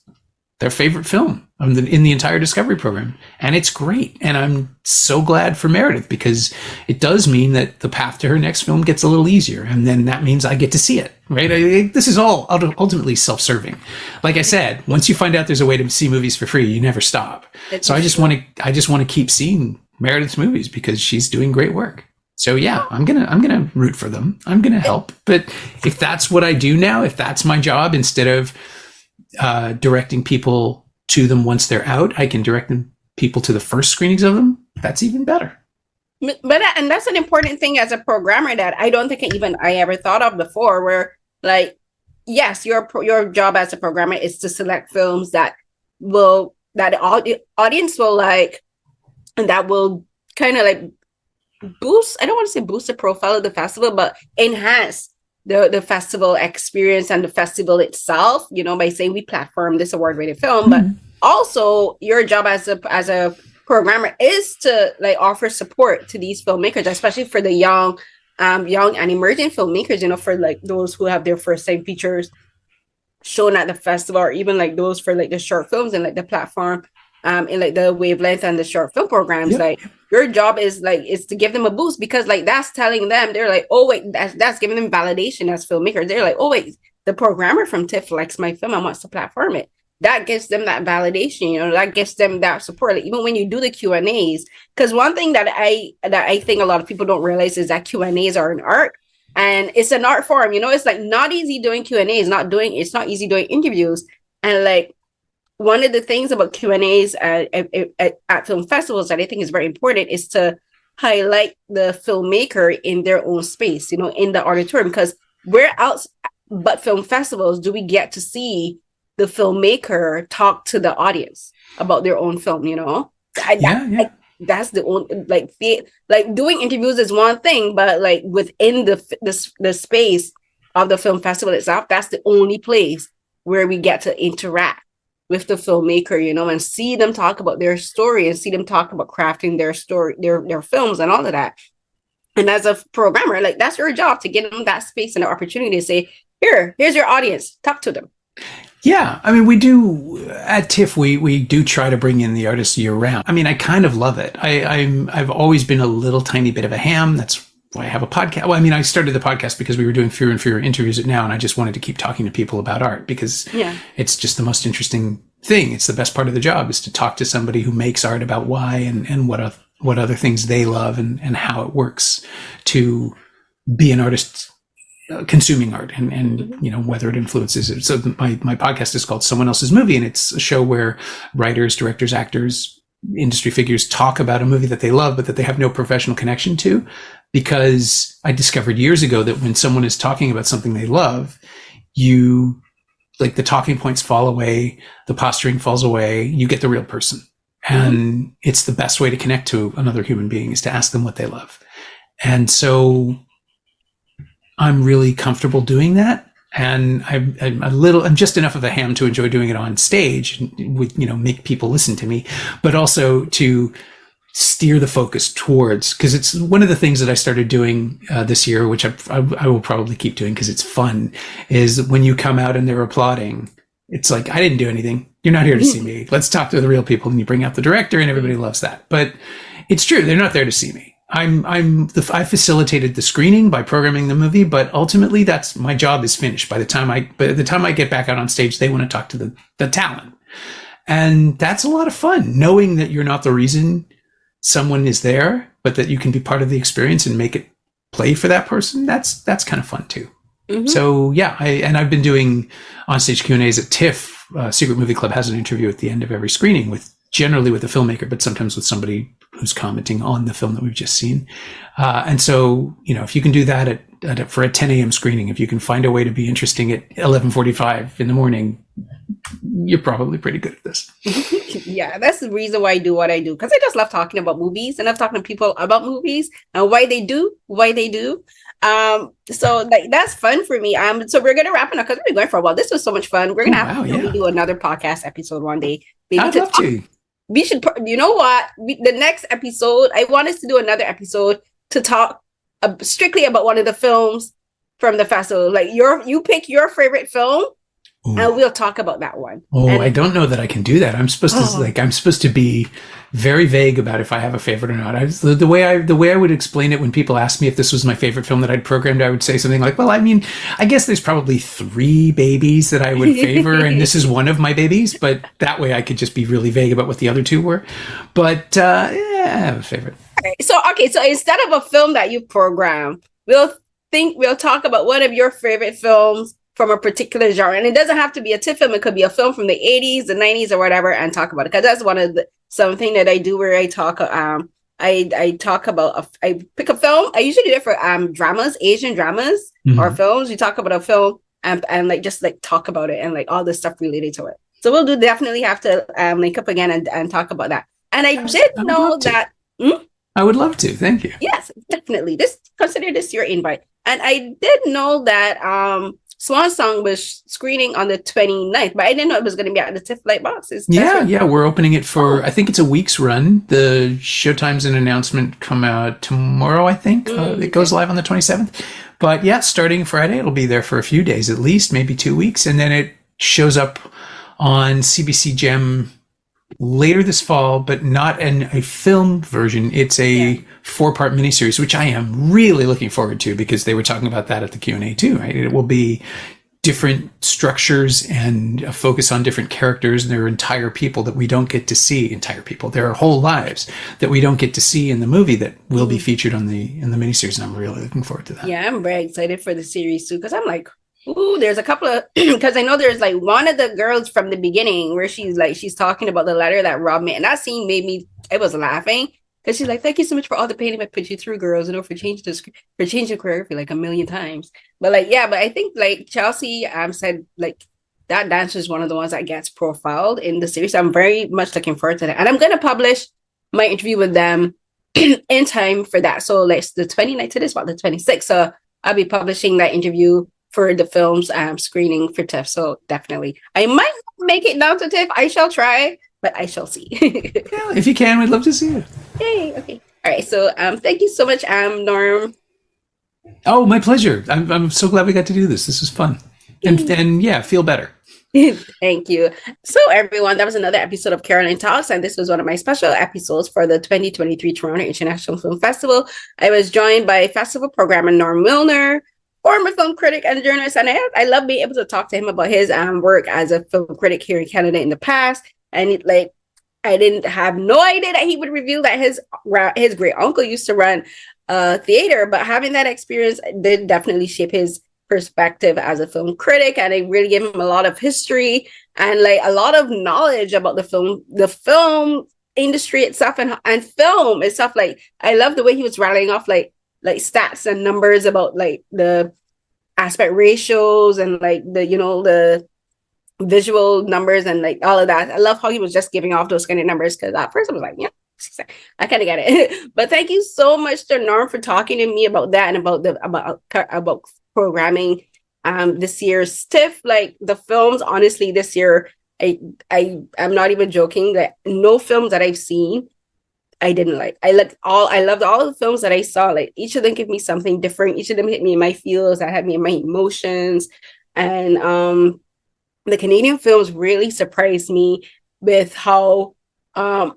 their favorite film in the entire Discovery program. And it's great. And I'm so glad for Meredith, because it does mean that the path to her next film gets a little easier. And then that means I get to see it, right? This is all ultimately self-serving. Like I said, once you find out there's a way to see movies for free, you never stop. So I just want to keep seeing Meredith's movies because she's doing great work. So yeah, I'm gonna root for them. I'm gonna help. But if that's what I do now, if that's my job, instead of directing people to them once they're out, I can direct people to the first screenings of them. That's even better. But and that's an important thing as a programmer that I don't think I ever thought of before. Where like, yes, your job as a programmer is to select films that the audience will like, and that will kind of like boost, I don't want to say boost the profile of the festival, but enhance the festival experience and the festival itself, you know, by saying we platform this award-winning film. Mm-hmm. But also your job as a programmer is to like offer support to these filmmakers, especially for the young and emerging filmmakers, you know, for like those who have their first time features shown at the festival, or even like those for like the short films and like the platform in like the wavelength and the short film programs. Yep. Like your job is to give them a boost, because like that's telling them, they're like, oh wait, that's giving them validation as filmmakers. They're like, oh wait, the programmer from TIFF likes my film and wants to platform it. That gives them that validation, you know, that gives them that support. Like, even when you do the Q&As, because one thing that I think a lot of people don't realize is that Q&As are an art, and it's an art form, you know. It's like not easy doing Q&As, it's not easy doing interviews. And like one of the things about Q&As at film festivals that I think is very important is to highlight the filmmaker in their own space, you know, in the auditorium, because where else but film festivals do we get to see the filmmaker talk to the audience about their own film, you know? That's the only, like doing interviews is one thing, but like within the space of the film festival itself, that's the only place where we get to interact with the filmmaker, you know, and see them talk about their story and see them talk about crafting their story, their films and all of that. And as a programmer, like that's your job, to give them that space and the opportunity to say, here's your audience, talk to them. Yeah, I mean, we do at TIFF. We do try to bring in the artists year round. I mean, I kind of love it. I've always been a little tiny bit of a ham. That's why I have a podcast. Well, I mean, I started the podcast because we were doing fewer and fewer interviews at Now, and I just wanted to keep talking to people about art, because it's just the most interesting thing. It's the best part of the job, is to talk to somebody who makes art about why and what other things they love and how it works to be an artist consuming art and you know, whether it influences it. So my podcast is called Someone Else's Movie, and it's a show where writers, directors, actors, industry figures talk about a movie that they love but that they have no professional connection to, because I discovered years ago that when someone is talking about something they love, you like the talking points fall away, the posturing falls away, you get the real person. And it's the best way to connect to another human being, is to ask them what they love. And so I'm really comfortable doing that. And I'm just enough of a ham to enjoy doing it on stage with, you know, make people listen to me, but also to steer the focus towards, because it's one of the things that I started doing this year, which I will probably keep doing because it's fun, is when you come out and they're applauding, it's like, I didn't do anything. You're not here to see me. Let's talk to the real people. And you bring out the director and everybody loves that. But it's true. They're not there to see me. I facilitated the screening by programming the movie, but ultimately that's my job is finished. By the time I get back out on stage, they want to talk to the talent. And that's a lot of fun, knowing that you're not the reason someone is there, but that you can be part of the experience and make it play for that person. That's kind of fun too. Mm-hmm. So yeah, I've been doing onstage Q&As at TIFF. Secret Movie Club has an interview at the end of every screening generally with a filmmaker, but sometimes with somebody who's commenting on the film that we've just seen. And so, you know, if you can do that for a 10 a.m. screening, if you can find a way to be interesting at 11:45 in the morning, you're probably pretty good at this. Yeah, that's the reason why I do what I do, because I just love talking about movies, and I love talking to people about movies and why they do. So like that's fun for me. So we're gonna wrap it up because we've been going for a while. This was so much fun. We're gonna have to do another podcast episode one day. I'd love to. We should, you know what? The next episode, I want us to do another episode to talk strictly about one of the films from the festival. Like you pick your favorite film, and we'll talk about that one. I don't know that I can do that. I'm supposed to be very vague about if I have a favorite or not. The way I would explain it when people ask me if this was my favorite film that I'd programmed, I would say something like, well, I mean, I guess there's probably 3 babies that I would favor, and this is one of my babies, but that way I could just be really vague about what the other 2 were. But I have a favorite. So okay, so instead of a film that you program, we'll talk about one of your favorite films from a particular genre. And it doesn't have to be a TIFF film, it could be a film from the 80s, the 90s, or whatever, and talk about it. Because that's one of the something that I do where I talk I talk about I pick a film. I usually do it for dramas, Asian dramas or films. We talk about a film and like just like talk about it and like all the stuff related to it. So we'll definitely have to link up again and talk about that. And I did know that. I would love to. Thank you. Yes, definitely. Consider this your invite. And I did know that Swan Song was screening on the 29th, but I didn't know it was going to be at the TIFF Light Boxes. Yeah. We're opening it for, I think it's a week's run. The showtimes and announcement come out tomorrow, I think. It goes live on the 27th. But yeah, starting Friday, it'll be there for a few days at least, maybe 2 weeks. And then it shows up on CBC Gem later this fall, but not in a film version. It's a 4-part miniseries, which I am really looking forward to because they were talking about that at the Q&A too, right? It will be different structures and a focus on different characters and their entire people that we don't get to see. Their whole lives that we don't get to see in the movie that will be featured in the miniseries, and I'm really looking forward to that. Yeah, I'm very excited for the series too because I'm like, ooh, there's a couple of because I know there's like one of the girls from the beginning where she's talking about the letter that Rob made, and that scene I was laughing because she's like, "Thank you so much for all the pain I put you through, girls, for changing choreography like a million times." But like, yeah, but I think like Chelsea said like that dancer is one of the ones that gets profiled in the series. So I'm very much looking forward to that, and I'm gonna publish my interview with them in time for that. So like the 29th to this, about the 26th. So I'll be publishing that interview for the film's screening for TIFF. So definitely, I might make it down to TIFF. I shall try, but I shall see. Yeah, if you can, we'd love to see you. Yay! Okay. All right. So thank you so much, Norm. Oh, my pleasure. I'm so glad we got to do this. This was fun. And yeah, feel better. Thank you. So everyone, that was another episode of Carolyn Talks, and this was one of my special episodes for the 2023 Toronto International Film Festival. I was joined by festival programmer Norm Wilner, former film critic and journalist, and I love being able to talk to him about his work as a film critic here in Canada in the past. And I didn't have no idea that he would reveal that his great uncle used to run theater, but having that experience did definitely shape his perspective as a film critic, and it really gave him a lot of history and like a lot of knowledge about the film industry itself and film itself. Like I love the way he was rattling off like stats and numbers about like the aspect ratios and like the visual numbers and like all of that. I love how he was just giving off those kind of numbers because at first I was like, yeah, I kind of get it. But thank you so much to Norm for talking to me about that and about programming this year's TIFF. Like the films, honestly, this year I'm not even joking that no films that I've seen I didn't like. I loved all the films that I saw. Like each of them give me something different. Each of them hit me in my feels. That had me in my emotions. And the Canadian films really surprised me with how how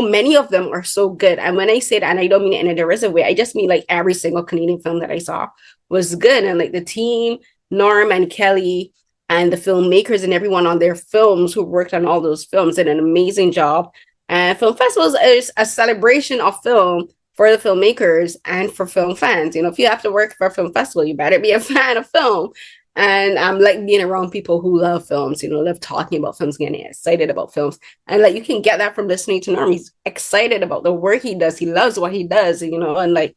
many of them are so good. And when I say that, and I don't mean it in a derisive way, I just mean like every single Canadian film that I saw was good. And like the team, Norm and Kelly, and the filmmakers and everyone on their films who worked on all those films did an amazing job. And film festivals is a celebration of film for the filmmakers and for film fans. If you have to work for a film festival, you better be a fan of film. And I'm like being around people who love films, love talking about films, getting excited about films. And like you can get that from listening to Norm. He's excited about the work he does. He loves what he does, and like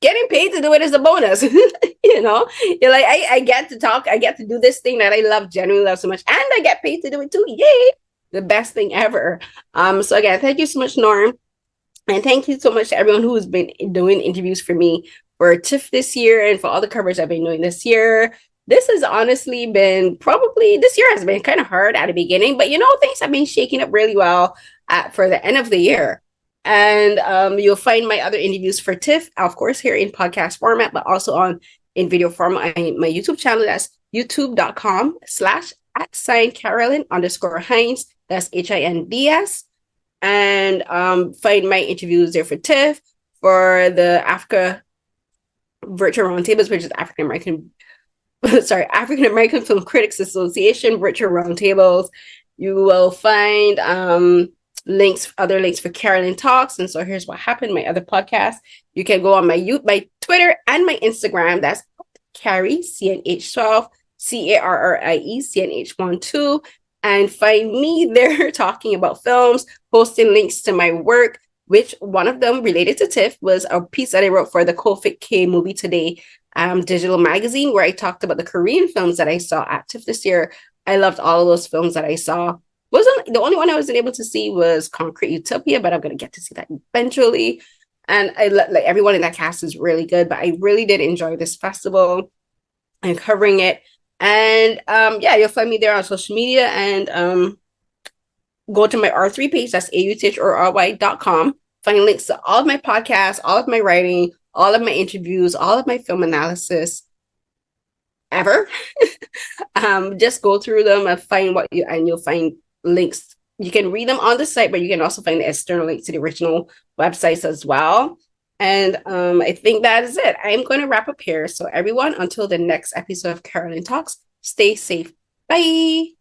getting paid to do it is a bonus. You're like, I get to talk, I get to do this thing that I genuinely love so much, and I get paid to do it too. Yay! The best thing ever. So again, thank you so much, Norm. And thank you so much to everyone who's been doing interviews for me for TIFF this year and for all the coverage I've been doing this year. This has honestly been this year has been kind of hard at the beginning, but things have been shaking up really well for the end of the year. And you'll find my other interviews for TIFF, of course, here in podcast format, but also in video format. My YouTube channel, that's youtube.com/@Carolyn_Hinds. That's HINDS. And find my interviews there for TIFF, for the Africa Virtual Roundtables, which is African American Film Critics Association Virtual Roundtables. You will find links, other links for Carolyn Talks. And so here's what happened. My other podcast. You can go on my Twitter and my Instagram. That's Carrie CNH12 CARRIE CNH12, and find me there talking about films, posting links to my work. Which one of them related to TIFF was a piece that I wrote for the Kofik K Movie Today digital magazine, where I talked about the Korean films that I saw at TIFF this year. I loved all of those films that I saw. Wasn't the only one I wasn't able to see was Concrete Utopia, but I'm gonna get to see that eventually. And I like everyone in that cast is really good, but I really did enjoy this festival and covering it. And yeah, you'll find me there on social media, and go to my R3 page, that's AUTHORY.com. Find links to all of my podcasts, all of my writing, all of my interviews, all of my film analysis ever. Just go through them and find and you'll find links. You can read them on the site, but you can also find the external links to the original websites as well. And I think that is it. I'm going to wrap up here. So everyone, until the next episode of Carolyn Talks, stay safe. Bye.